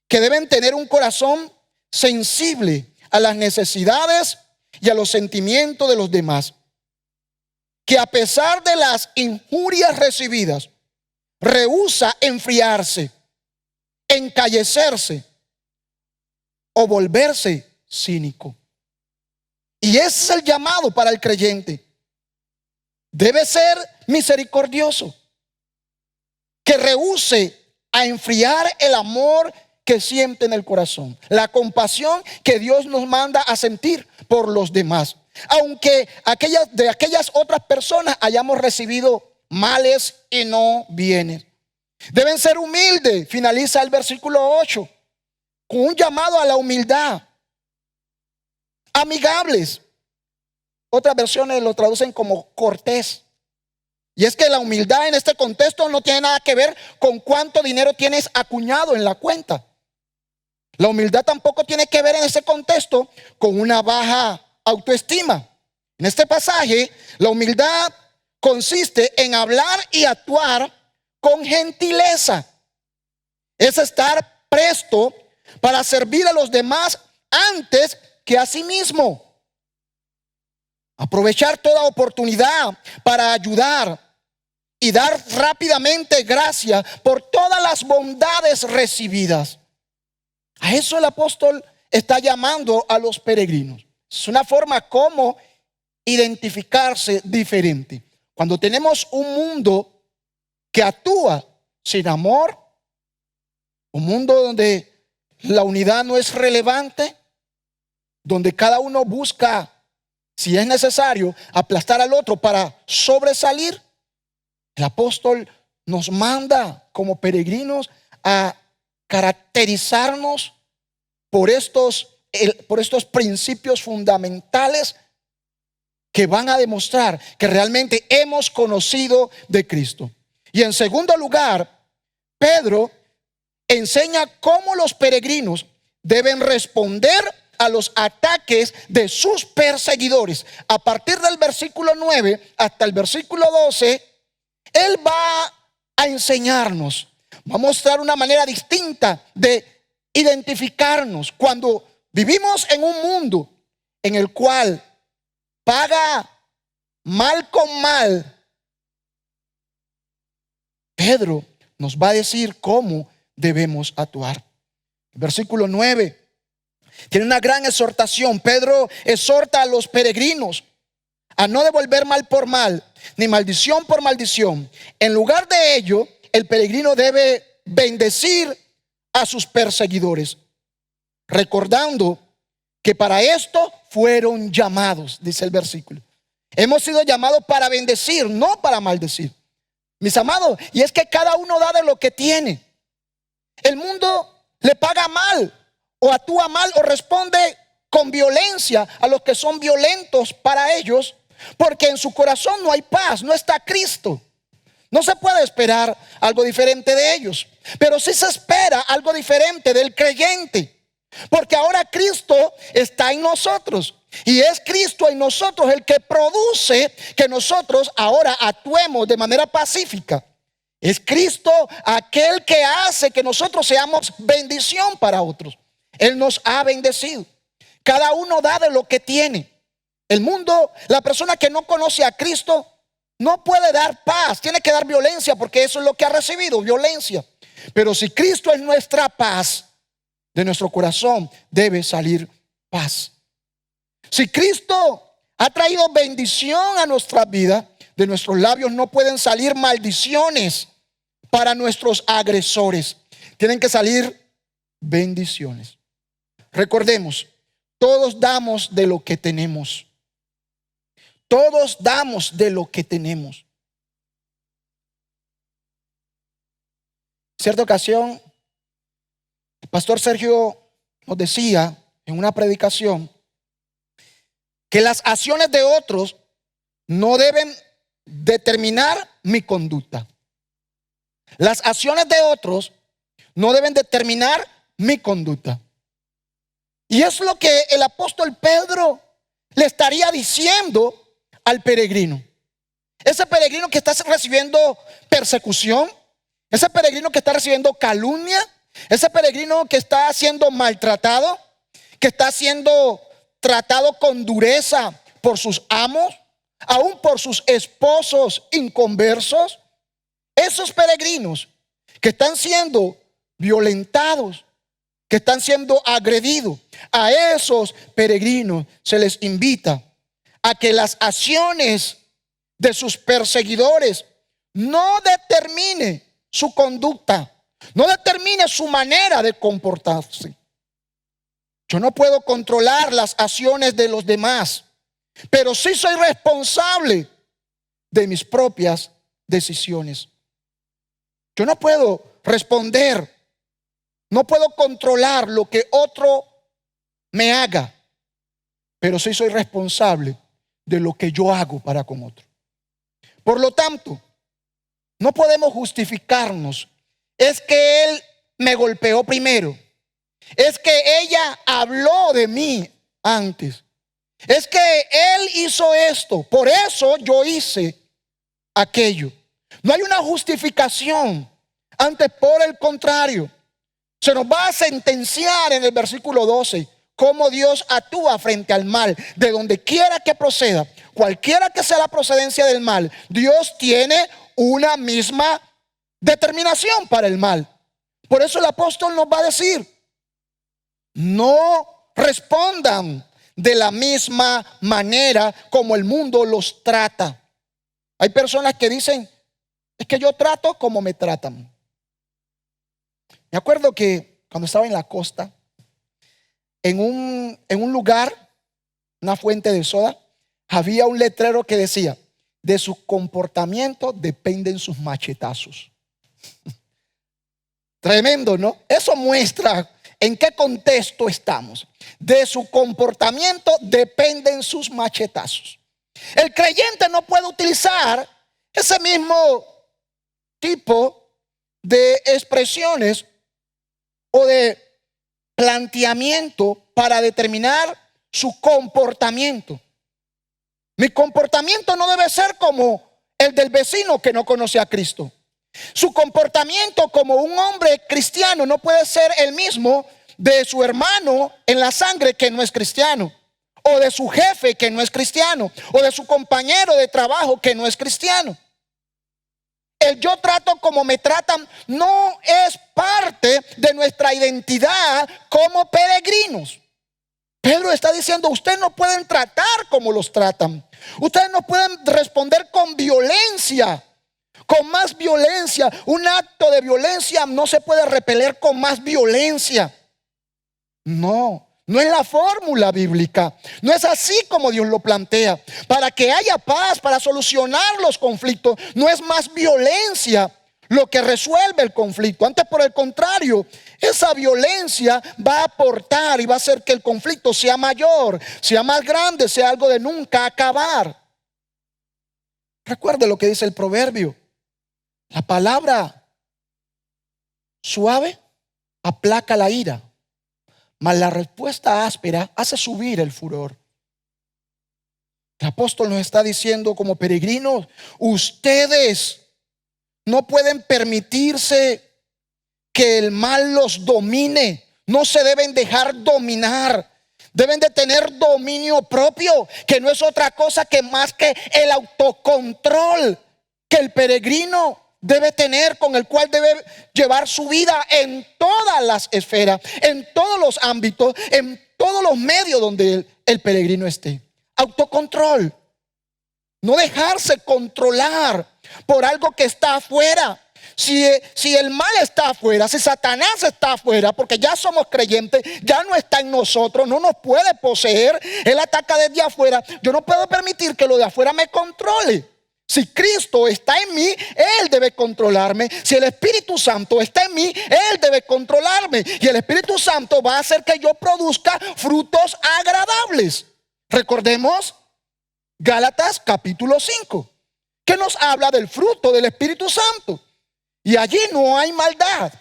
que deben tener un corazón sensible a las necesidades y a los sentimientos de los demás. Que a pesar de las injurias recibidas, rehúsa enfriarse, encallecerse o volverse cínico. Y ese es el llamado para el creyente. debe ser misericordioso, que rehúse a enfriar el amor que siente en el corazón, la compasión que Dios nos manda a sentir por los demás, aunque de aquellas otras personas hayamos recibido males y no bienes. Deben ser humildes, finaliza el versículo 8, con un llamado a la humildad. Amigables, otras versiones lo traducen como cortés. Y es que la humildad en este contexto no tiene nada que ver con cuánto dinero tienes acuñado en la cuenta. La humildad tampoco tiene que ver en ese contexto con una baja autoestima. En este pasaje, la humildad consiste en hablar y actuar con gentileza. Es estar presto para servir a los demás antes que a sí mismo. Aprovechar toda oportunidad para ayudar y dar rápidamente gracias por todas las bondades recibidas. A eso el apóstol está llamando a los peregrinos. Es una forma como identificarse diferente. Cuando tenemos un mundo que actúa sin amor, un mundo donde la unidad no es relevante, donde cada uno busca, si es necesario, aplastar al otro para sobresalir, el apóstol nos manda como peregrinos a caracterizarnos por estos principios fundamentales que van a demostrar que realmente hemos conocido de Cristo. Y en segundo lugar, Pedro enseña cómo los peregrinos deben responder a los ataques de sus perseguidores. A partir del versículo 9 hasta el versículo 12, él va a enseñarnos, va a mostrar una manera distinta de identificarnos cuando vivimos en un mundo en el cual paga mal con mal. Pedro nos va a decir cómo debemos actuar. El versículo 9 tiene una gran exhortación. Pedro exhorta a los peregrinos a no devolver mal por mal, ni maldición por maldición. En lugar de ello, el peregrino debe bendecir a sus perseguidores, recordando que para esto fueron llamados, dice el versículo. Hemos sido llamados para bendecir, no para maldecir. Mis amados, y es que cada uno da de lo que tiene. El mundo le paga mal, o actúa mal, o responde con violencia a los que son violentos para ellos, porque en su corazón no hay paz, no está Cristo. No se puede esperar algo diferente de ellos, pero sí se espera algo diferente del creyente, porque ahora Cristo está en nosotros, y es Cristo en nosotros el que produce que nosotros ahora actuemos de manera pacífica. Es Cristo aquel que hace que nosotros seamos bendición para otros. Él nos ha bendecido. Cada uno da de lo que tiene. El mundo, la persona que no conoce a Cristo, no puede dar paz, tiene que dar violencia, porque eso es lo que ha recibido, violencia. Pero si Cristo es nuestra paz, de nuestro corazón debe salir paz. Si Cristo ha traído bendición a nuestra vida, de nuestros labios no pueden salir maldiciones para nuestros agresores. Tienen que salir bendiciones. Recordemos, todos damos de lo que tenemos. Todos damos de lo que tenemos. En cierta ocasión, el pastor Sergio nos decía en una predicación que las acciones de otros no deben determinar mi conducta. Las acciones de otros no deben determinar mi conducta. Y es lo que el apóstol Pedro le estaría diciendo al peregrino. Ese peregrino que está recibiendo persecución, ese peregrino que está recibiendo calumnia, ese peregrino que está siendo maltratado, que está siendo tratado con dureza por sus amos, aún por sus esposos inconversos. Esos peregrinos que están siendo violentados, que están siendo agredidos, a esos peregrinos se les invita a que las acciones de sus perseguidores no determine su conducta, no determine su manera de comportarse. Yo no puedo controlar las acciones de los demás, pero sí soy responsable de mis propias decisiones. Yo no puedo responder, no puedo controlar lo que otro me haga, pero sí soy responsable de lo que yo hago para con otro. Por lo tanto, no podemos justificarnos. Es que él me golpeó primero. Es que ella habló de mí antes. Es que él hizo esto, por eso yo hice aquello. No hay una justificación. Antes, por el contrario, se nos va a sentenciar en el versículo 12 cómo Dios actúa frente al mal, de donde quiera que proceda, cualquiera que sea la procedencia del mal. Dios tiene una misma determinación para el mal. Por eso el apóstol nos va a decir: no respondan de la misma manera como el mundo los trata. Hay personas que dicen: es que yo trato como me tratan. Me acuerdo que cuando estaba en la costa, en un lugar, una fuente de soda, había un letrero que decía: de su comportamiento dependen sus machetazos. Tremendo, ¿no? Eso muestra en qué contexto estamos. De su comportamiento dependen sus machetazos. El creyente no puede utilizar ese mismo tipo de expresiones o de planteamiento para determinar su comportamiento. Mi comportamiento no debe ser como el del vecino que no conoce a Cristo. Su comportamiento como un hombre cristiano no puede ser el mismo de su hermano en la sangre que no es cristiano, o de su jefe que no es cristiano, o de su compañero de trabajo que no es cristiano. El yo trato como me tratan no es parte de nuestra identidad como peregrinos. Pedro está diciendo: ustedes no pueden tratar como los tratan. Ustedes no pueden responder con violencia, con más violencia. Un acto de violencia no se puede repeler con más violencia. No es la fórmula bíblica. No es así como Dios lo plantea. Para que haya paz, para solucionar los conflictos, no es más violencia lo que resuelve el conflicto. Antes, por el contrario, esa violencia va a aportar y va a hacer que el conflicto sea mayor, sea más grande, sea algo de nunca acabar. Recuerde lo que dice el proverbio: la palabra suave aplaca la ira, mas la respuesta áspera hace subir el furor. El apóstol nos está diciendo como peregrinos: ustedes no pueden permitirse que el mal los domine. No se deben dejar dominar. Deben de tener dominio propio, que no es otra cosa que más que el autocontrol que el peregrino debe tener, con el cual debe llevar su vida en todas las esferas, en todos los ámbitos, en todos los medios donde el peregrino esté. Autocontrol. No dejarse controlar por algo que está afuera. Si el mal está afuera, si Satanás está afuera, porque ya somos creyentes, ya no está en nosotros, no nos puede poseer, él ataca desde afuera. Yo no puedo permitir que lo de afuera me controle. Si Cristo está en mí, Él debe controlarme. Si el Espíritu Santo está en mí, Él debe controlarme. Y el Espíritu Santo va a hacer que yo produzca frutos agradables. Recordemos Gálatas capítulo 5, que nos habla del fruto del Espíritu Santo. Y allí no hay maldad,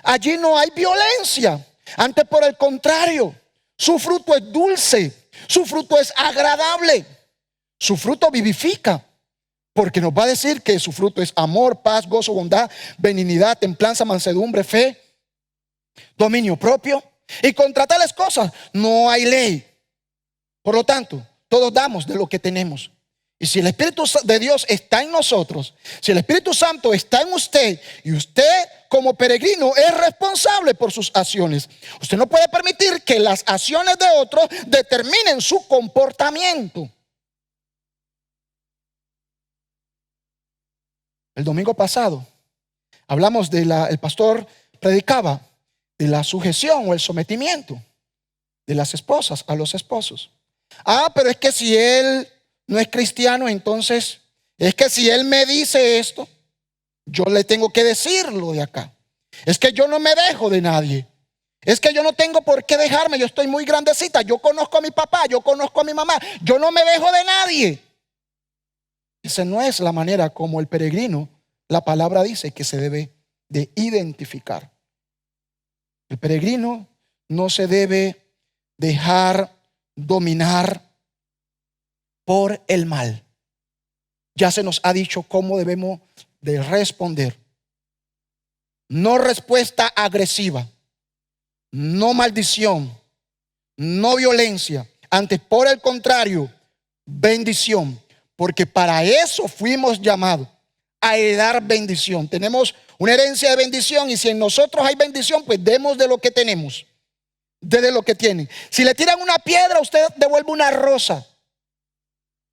allí no hay violencia. Antes, por el contrario, su fruto es dulce, su fruto es agradable, su fruto vivifica. Porque nos va a decir que su fruto es amor, paz, gozo, bondad, benignidad, templanza, mansedumbre, fe, dominio propio. Y contra tales cosas no hay ley. Por lo tanto, todos damos de lo que tenemos. Y si el Espíritu de Dios está en nosotros, si el Espíritu Santo está en usted, y usted como peregrino es responsable por sus acciones, usted no puede permitir que las acciones de otros determinen su comportamiento. El domingo pasado hablamos el pastor predicaba de la sujeción o el sometimiento de las esposas a los esposos. Pero es que si él no es cristiano, entonces es que si él me dice esto, yo le tengo que decirlo de acá. Es que yo no me dejo de nadie. Es que yo no tengo por qué dejarme. Yo estoy muy grandecita. Yo conozco a mi papá, yo conozco a mi mamá. Yo no me dejo de nadie. Esa no es la manera como el peregrino, la palabra dice que se debe de identificar. El peregrino no se debe dejar dominar por el mal. Ya se nos ha dicho cómo debemos de responder. No respuesta agresiva, no maldición, no violencia. Antes, por el contrario, bendición. Porque para eso fuimos llamados, a heredar bendición. Tenemos una herencia de bendición y si en nosotros hay bendición, pues demos de lo que tenemos, de lo que tienen. Si le tiran una piedra, usted devuelve una rosa.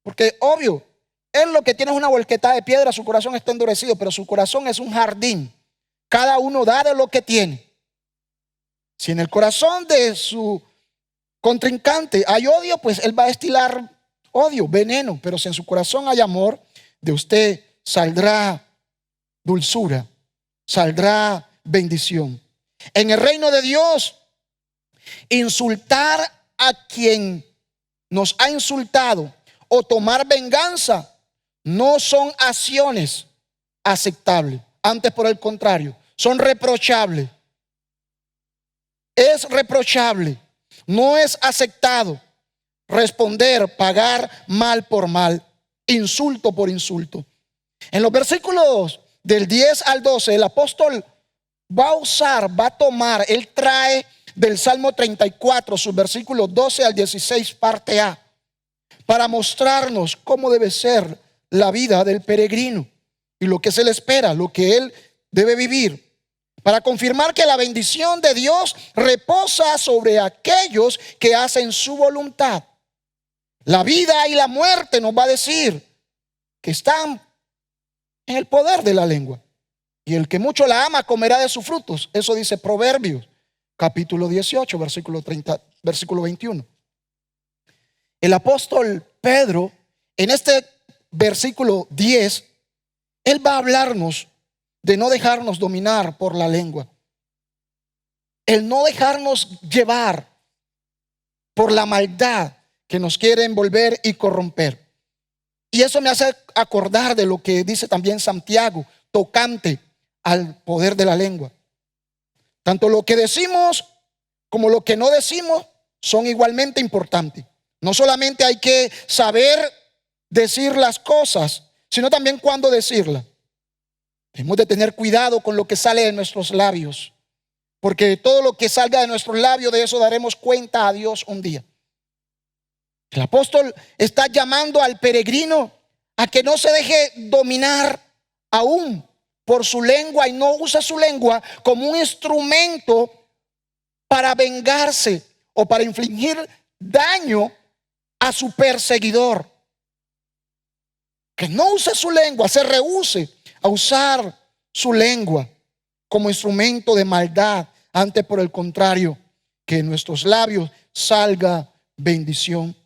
Porque obvio, él lo que tiene es una volquetada de piedra, su corazón está endurecido, pero su corazón es un jardín. Cada uno da de lo que tiene. Si en el corazón de su contrincante hay odio, pues él va a destilar odio, veneno. Pero si en su corazón hay amor, de usted saldrá dulzura, saldrá bendición. En el reino de Dios, insultar a quien nos ha insultado o tomar venganza no son acciones aceptables. Antes, por el contrario, son reprochables. Es reprochable, no es aceptado responder, pagar mal por mal, insulto por insulto. En los versículos del 10 al 12, el apóstol va a tomar, él trae del Salmo 34, sus versículos 12 al 16, parte A, para mostrarnos cómo debe ser la vida del peregrino y lo que se le espera, lo que él debe vivir, para confirmar que la bendición de Dios reposa sobre aquellos que hacen su voluntad. La vida y la muerte, nos va a decir, que están en el poder de la lengua. Y el que mucho la ama comerá de sus frutos. Eso dice Proverbios, capítulo 18, versículo 21. El apóstol Pedro, en este versículo 10, él va a hablarnos de no dejarnos dominar por la lengua. El no dejarnos llevar por la maldad que nos quiere envolver y corromper. Y eso me hace acordar de lo que dice también Santiago, tocante al poder de la lengua. Tanto lo que decimos como lo que no decimos son igualmente importantes. No solamente hay que saber decir las cosas, sino también cuándo decirlas. Debemos de tener cuidado con lo que sale de nuestros labios, porque todo lo que salga de nuestros labios, de eso daremos cuenta a Dios un día. El apóstol está llamando al peregrino a que no se deje dominar aún por su lengua y no use su lengua como un instrumento para vengarse o para infligir daño a su perseguidor. Que no use su lengua, se rehúse a usar su lengua como instrumento de maldad. Antes, por el contrario, que en nuestros labios salga bendición.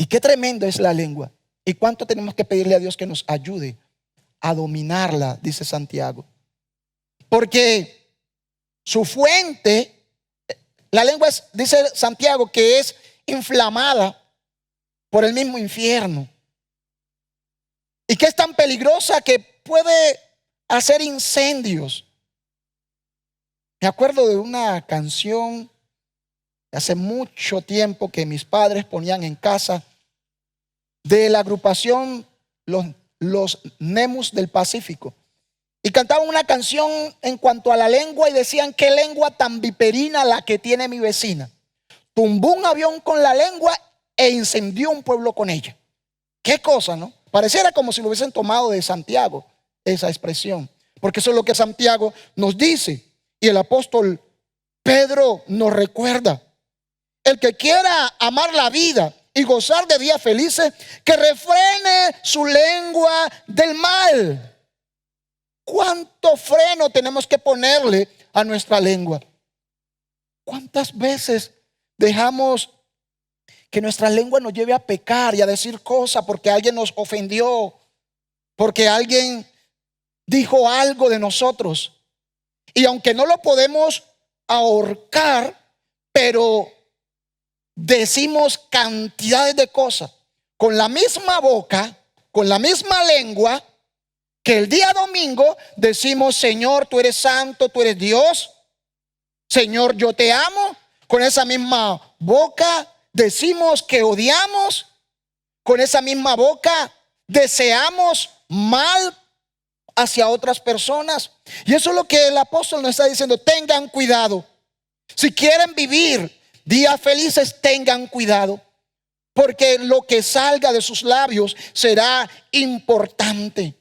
Y qué tremenda es la lengua. Y cuánto tenemos que pedirle a Dios que nos ayude a dominarla, dice Santiago. Porque su fuente, la lengua es, dice Santiago, que es inflamada por el mismo infierno. Y que es tan peligrosa que puede hacer incendios. Me acuerdo de una canción de hace mucho tiempo que mis padres ponían en casa, de la agrupación Los Nemus del Pacífico. Y cantaban una canción en cuanto a la lengua y decían: qué lengua tan viperina la que tiene mi vecina. Tumbó un avión con la lengua e incendió un pueblo con ella. Qué cosa, ¿no? Pareciera como si lo hubiesen tomado de Santiago, esa expresión. Porque eso es lo que Santiago nos dice. Y el apóstol Pedro nos recuerda: el que quiera amar la vida y gozar de días felices, que refrene su lengua del mal. ¿Cuánto freno tenemos que ponerle a nuestra lengua? ¿Cuántas veces dejamos que nuestra lengua nos lleve a pecar y a decir cosas porque alguien nos ofendió, porque alguien dijo algo de nosotros? Y aunque no lo podemos ahorcar, pero decimos cantidades de cosas con la misma boca, con la misma lengua, que el día domingo decimos: Señor, tú eres santo, tú eres Dios. Señor, yo te amo. Con esa misma boca decimos que odiamos. Con esa misma boca deseamos mal hacia otras personas. Y eso es lo que el apóstol nos está diciendo: tengan cuidado. Si quieren vivir días felices, tengan cuidado, porque lo que salga de sus labios será importante.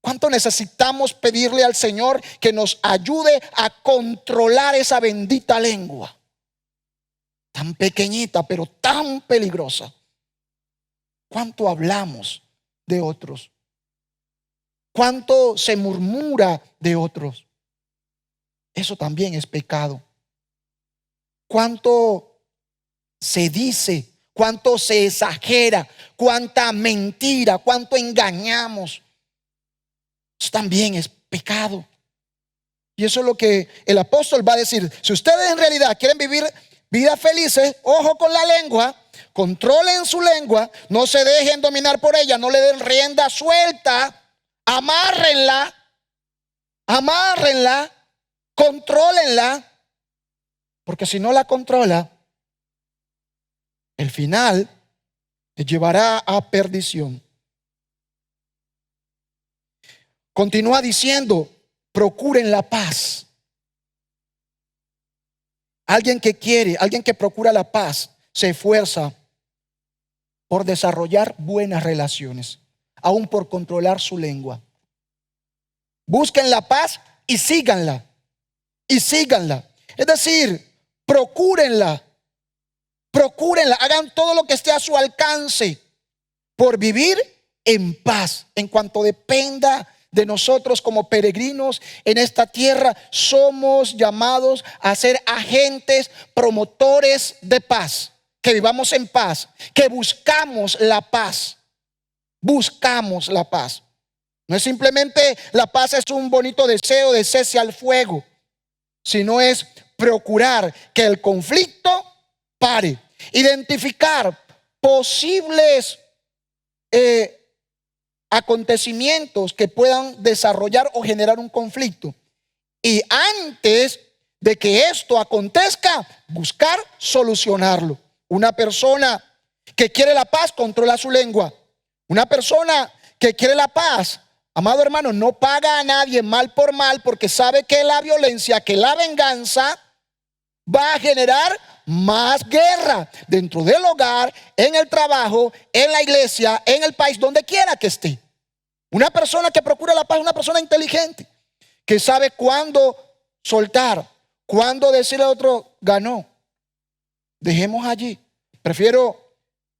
¿Cuánto necesitamos pedirle al Señor que nos ayude a controlar esa bendita lengua? Tan pequeñita, pero tan peligrosa. ¿Cuánto hablamos de otros? ¿Cuánto se murmura de otros? Eso también es pecado. ¿Cuánto se dice? ¿Cuánto se exagera? ¿Cuánta mentira? ¿Cuánto engañamos? Eso también es pecado. Y eso es lo que el apóstol va a decir. Si ustedes en realidad quieren vivir vidas felices, ojo con la lengua, controlen su lengua, no se dejen dominar por ella, no le den rienda suelta, amárrenla, contrólenla, porque si no la controla, el final te llevará a perdición. Continúa diciendo: procuren la paz. Alguien que procura la paz, se esfuerza por desarrollar buenas relaciones, aún por controlar su lengua. Busquen la paz y síganla. Es decir, procúrenla, hagan todo lo que esté a su alcance por vivir en paz. En cuanto dependa de nosotros como peregrinos en esta tierra, somos llamados a ser agentes, promotores de paz, que vivamos en paz, que buscamos la paz. No es simplemente la paz, es un bonito deseo de cese al fuego, sino es procurar que el conflicto pare, identificar posibles acontecimientos que puedan desarrollar o generar un conflicto, y antes de que esto acontezca, buscar solucionarlo. Una persona que quiere la paz controla su lengua. Una persona que quiere la paz, amado hermano, no paga a nadie mal por mal, porque sabe que la violencia, que la venganza va a generar más guerra dentro del hogar, en el trabajo, en la iglesia, en el país, donde quiera que esté. Una persona que procura la paz es una persona inteligente, que sabe cuándo soltar, cuándo decirle al otro: ganó, dejemos allí. Prefiero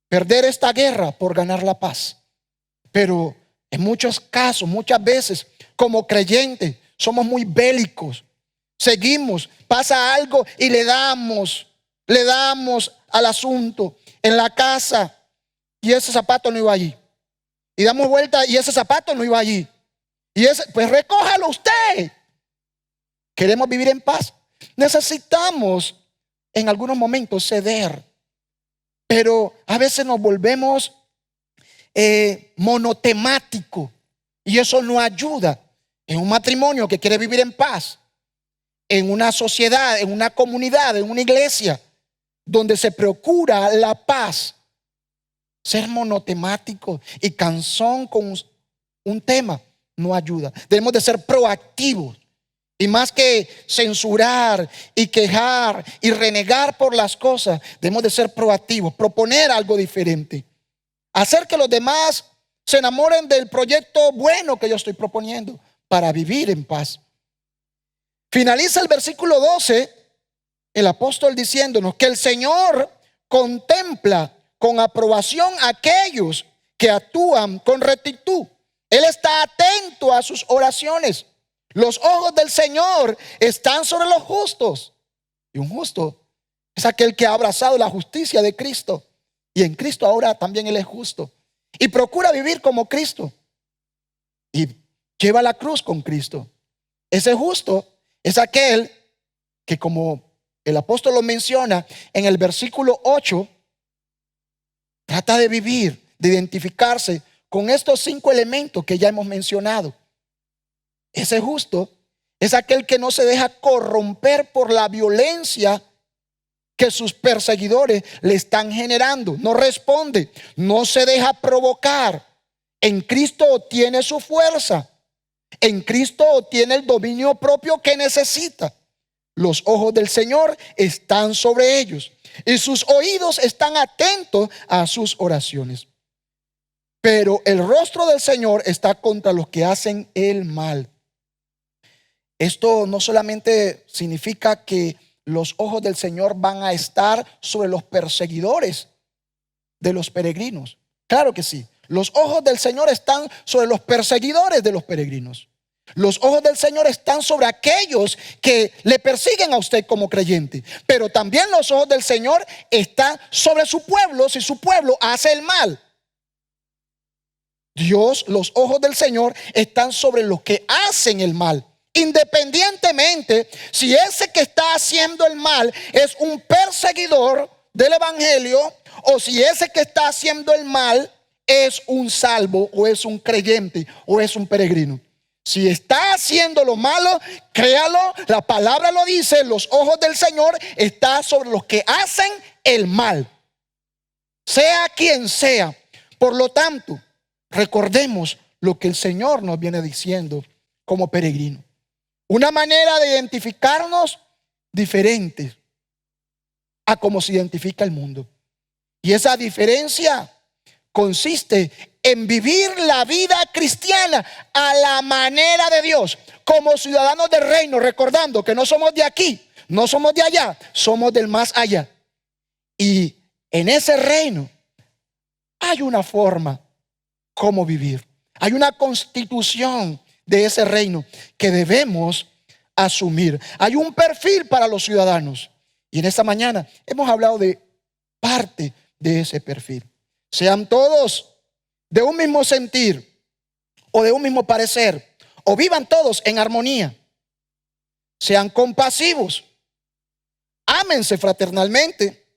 perder esta guerra por ganar la paz. Pero en muchos casos, muchas veces, como creyentes, somos muy bélicos. Seguimos, pasa algo y le damos al asunto. En la casa, y ese zapato no iba allí. Y damos vuelta y ese zapato no iba allí. Y pues recójalo usted. Queremos vivir en paz. Necesitamos en algunos momentos ceder. Pero a veces nos volvemos monotemático, y eso no ayuda en un matrimonio que quiere vivir en paz, en una sociedad, en una comunidad, en una iglesia donde se procura la paz. Ser monotemático y cansón con un tema no ayuda. Debemos de ser proactivos, y más que censurar y quejar y renegar por las cosas, debemos de ser proactivos, proponer algo diferente, hacer que los demás se enamoren del proyecto bueno que yo estoy proponiendo para vivir en paz. Finaliza el versículo 12, el apóstol diciéndonos que el Señor contempla con aprobación a aquellos que actúan con rectitud. Él está atento a sus oraciones. Los ojos del Señor están sobre los justos. Y un justo es aquel que ha abrazado la justicia de Cristo. Y en Cristo ahora también Él es justo. Y procura vivir como Cristo. Y lleva la cruz con Cristo. Ese justo es aquel que, como el apóstol lo menciona en el versículo 8, trata de vivir, de identificarse con estos 5 elementos que ya hemos mencionado. Ese justo es aquel que no se deja corromper por la violencia que sus perseguidores le están generando. No responde, no se deja provocar. En Cristo obtiene su fuerza. En Cristo obtiene el dominio propio que necesita. Los ojos del Señor están sobre ellos y sus oídos están atentos a sus oraciones. Pero el rostro del Señor está contra los que hacen el mal. Esto no solamente significa que los ojos del Señor van a estar sobre los perseguidores de los peregrinos. Claro que sí. Los ojos del Señor están sobre los perseguidores de los peregrinos. Los ojos del Señor están sobre aquellos que le persiguen a usted como creyente. Pero también los ojos del Señor están sobre su pueblo si su pueblo hace el mal. Los ojos del Señor están sobre los que hacen el mal. Independientemente si ese que está haciendo el mal es un perseguidor del evangelio o si ese que está haciendo el mal es un salvo o es un creyente o es un peregrino. Si está haciendo lo malo, créalo, la palabra lo dice, los ojos del Señor están sobre los que hacen el mal, sea quien sea. Por lo tanto, recordemos lo que el Señor nos viene diciendo como peregrinos. Una manera de identificarnos diferente a cómo se identifica el mundo. Y esa diferencia consiste en vivir la vida cristiana a la manera de Dios, como ciudadanos del reino, recordando que no somos de aquí, no somos de allá, somos del más allá. Y en ese reino hay una forma como vivir. Hay una constitución de ese reino que debemos asumir. Hay un perfil para los ciudadanos. Y en esta mañana hemos hablado de parte de ese perfil. Sean todos de un mismo sentir o de un mismo parecer, o vivan todos en armonía. Sean compasivos, ámense fraternalmente,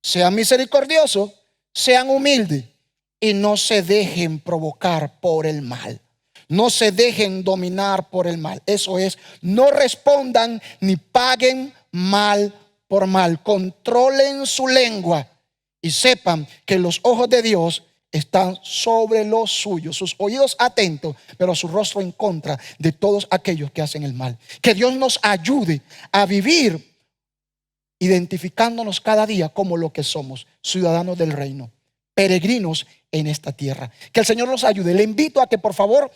sean misericordiosos, sean humildes y no se dejen provocar por el mal. No se dejen dominar por el mal. Eso es, no respondan ni paguen mal por mal. Controlen su lengua y sepan que los ojos de Dios están sobre los suyos, sus oídos atentos, pero su rostro en contra de todos aquellos que hacen el mal. Que Dios nos ayude a vivir identificándonos cada día como lo que somos, ciudadanos del reino, peregrinos en esta tierra. Que el Señor nos ayude. Le invito a que por favor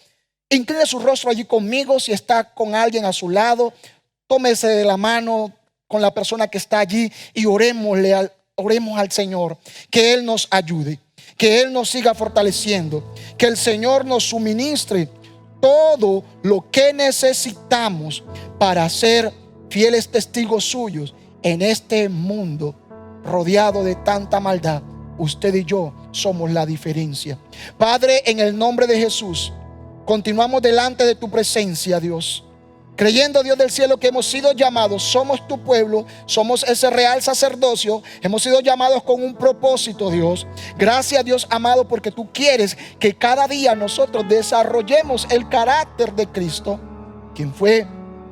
incline su rostro allí conmigo. Si está con alguien a su lado, tómese de la mano con la persona que está allí y oremos al Señor, que Él nos ayude, que Él nos siga fortaleciendo, que el Señor nos suministre todo lo que necesitamos para ser fieles testigos suyos en este mundo rodeado de tanta maldad. Usted y yo somos la diferencia. Padre, en el nombre de Jesús, continuamos delante de tu presencia, Dios, creyendo, Dios del cielo, que hemos sido llamados, somos tu pueblo, somos ese real sacerdocio, hemos sido llamados con un propósito, Dios. Gracias, Dios amado, porque tú quieres que cada día nosotros desarrollemos el carácter de Cristo, quien fue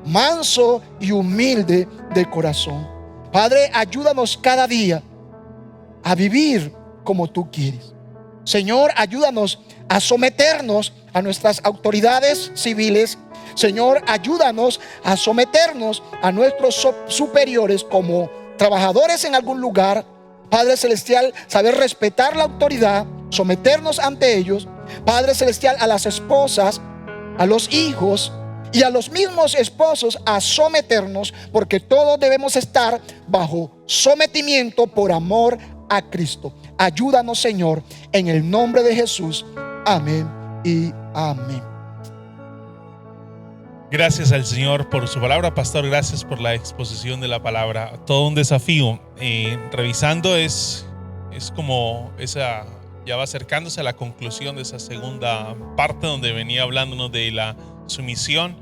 manso y humilde de corazón. Padre, ayúdanos cada día a vivir como tú quieres. Señor, ayúdanos a someternos a nuestras autoridades civiles. Señor, ayúdanos a someternos a nuestros superiores como trabajadores en algún lugar. Padre Celestial, saber respetar la autoridad, someternos ante ellos. Padre Celestial, a las esposas, a los hijos, Y a los mismos esposos a someternos, porque todos debemos estar bajo sometimiento por amor a Cristo. Ayúdanos, Señor, en el nombre de Jesús. Amén y amén. Gracias al Señor por su palabra, pastor. Gracias por la exposición de la palabra. Todo un desafío. Revisando es como esa, ya va acercándose a la conclusión de esa segunda parte donde venía hablándonos de la sumisión.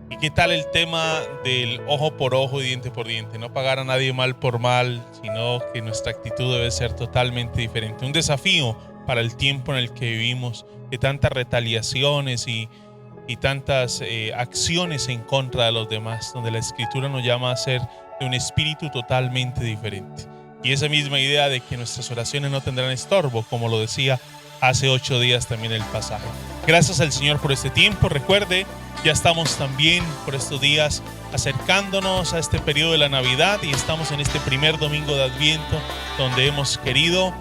¿Y qué tal el tema del ojo por ojo y diente por diente? No pagar a nadie mal por mal, sino que nuestra actitud debe ser totalmente diferente. Un desafío para el tiempo en el que vivimos, de tantas retaliaciones y tantas acciones en contra de los demás, donde la Escritura nos llama a ser de un espíritu totalmente diferente. Y esa misma idea de que nuestras oraciones no tendrán estorbo, como lo decía hace 8 días también el pasaje. Gracias al Señor por este tiempo. Recuerde, ya estamos también por estos días acercándonos a este periodo de la Navidad y estamos en este primer domingo de Adviento, donde hemos querido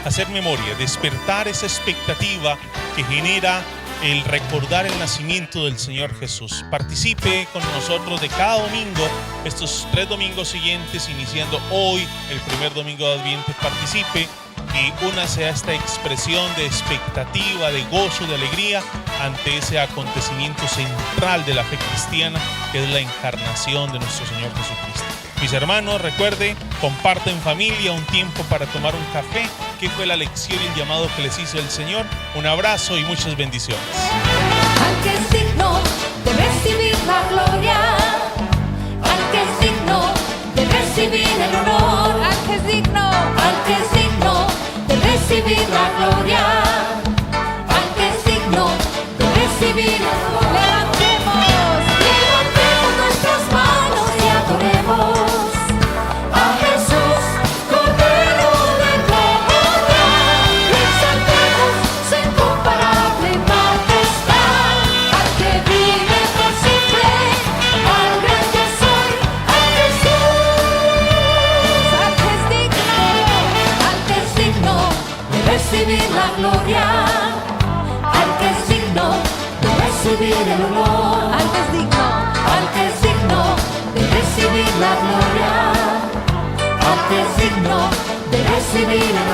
hacer memoria, despertar esa expectativa que genera el recordar el nacimiento del Señor Jesús. Participe con nosotros de cada domingo, estos 3 domingos siguientes, iniciando hoy el primer domingo de Adviento. Participe y únase a esta expresión de expectativa, de gozo, de alegría ante ese acontecimiento central de la fe cristiana, que es la encarnación de nuestro Señor Jesucristo. Mis hermanos, recuerde, comparte en familia un tiempo para tomar un café, que fue la lección y el llamado que les hizo el Señor. Un abrazo y muchas bendiciones. Al que es digno de recibir la gloria, al que es digno de recibir el honor, Al que es digno, al que es digno de recibir la gloria, al que es digno de recibir el honor. Levantemos nuestras manos y adoremos a Jesús, Cordero de gloria. Exaltemos su incomparable majestad, al que vive por siempre, al gran yo soy, a Jesús. al que es digno, Al que es digno de recibir la gloria, al que es digno de recibir el honor, al que es digno, al que es digno de recibir la gloria, al que es digno de recibir el honor.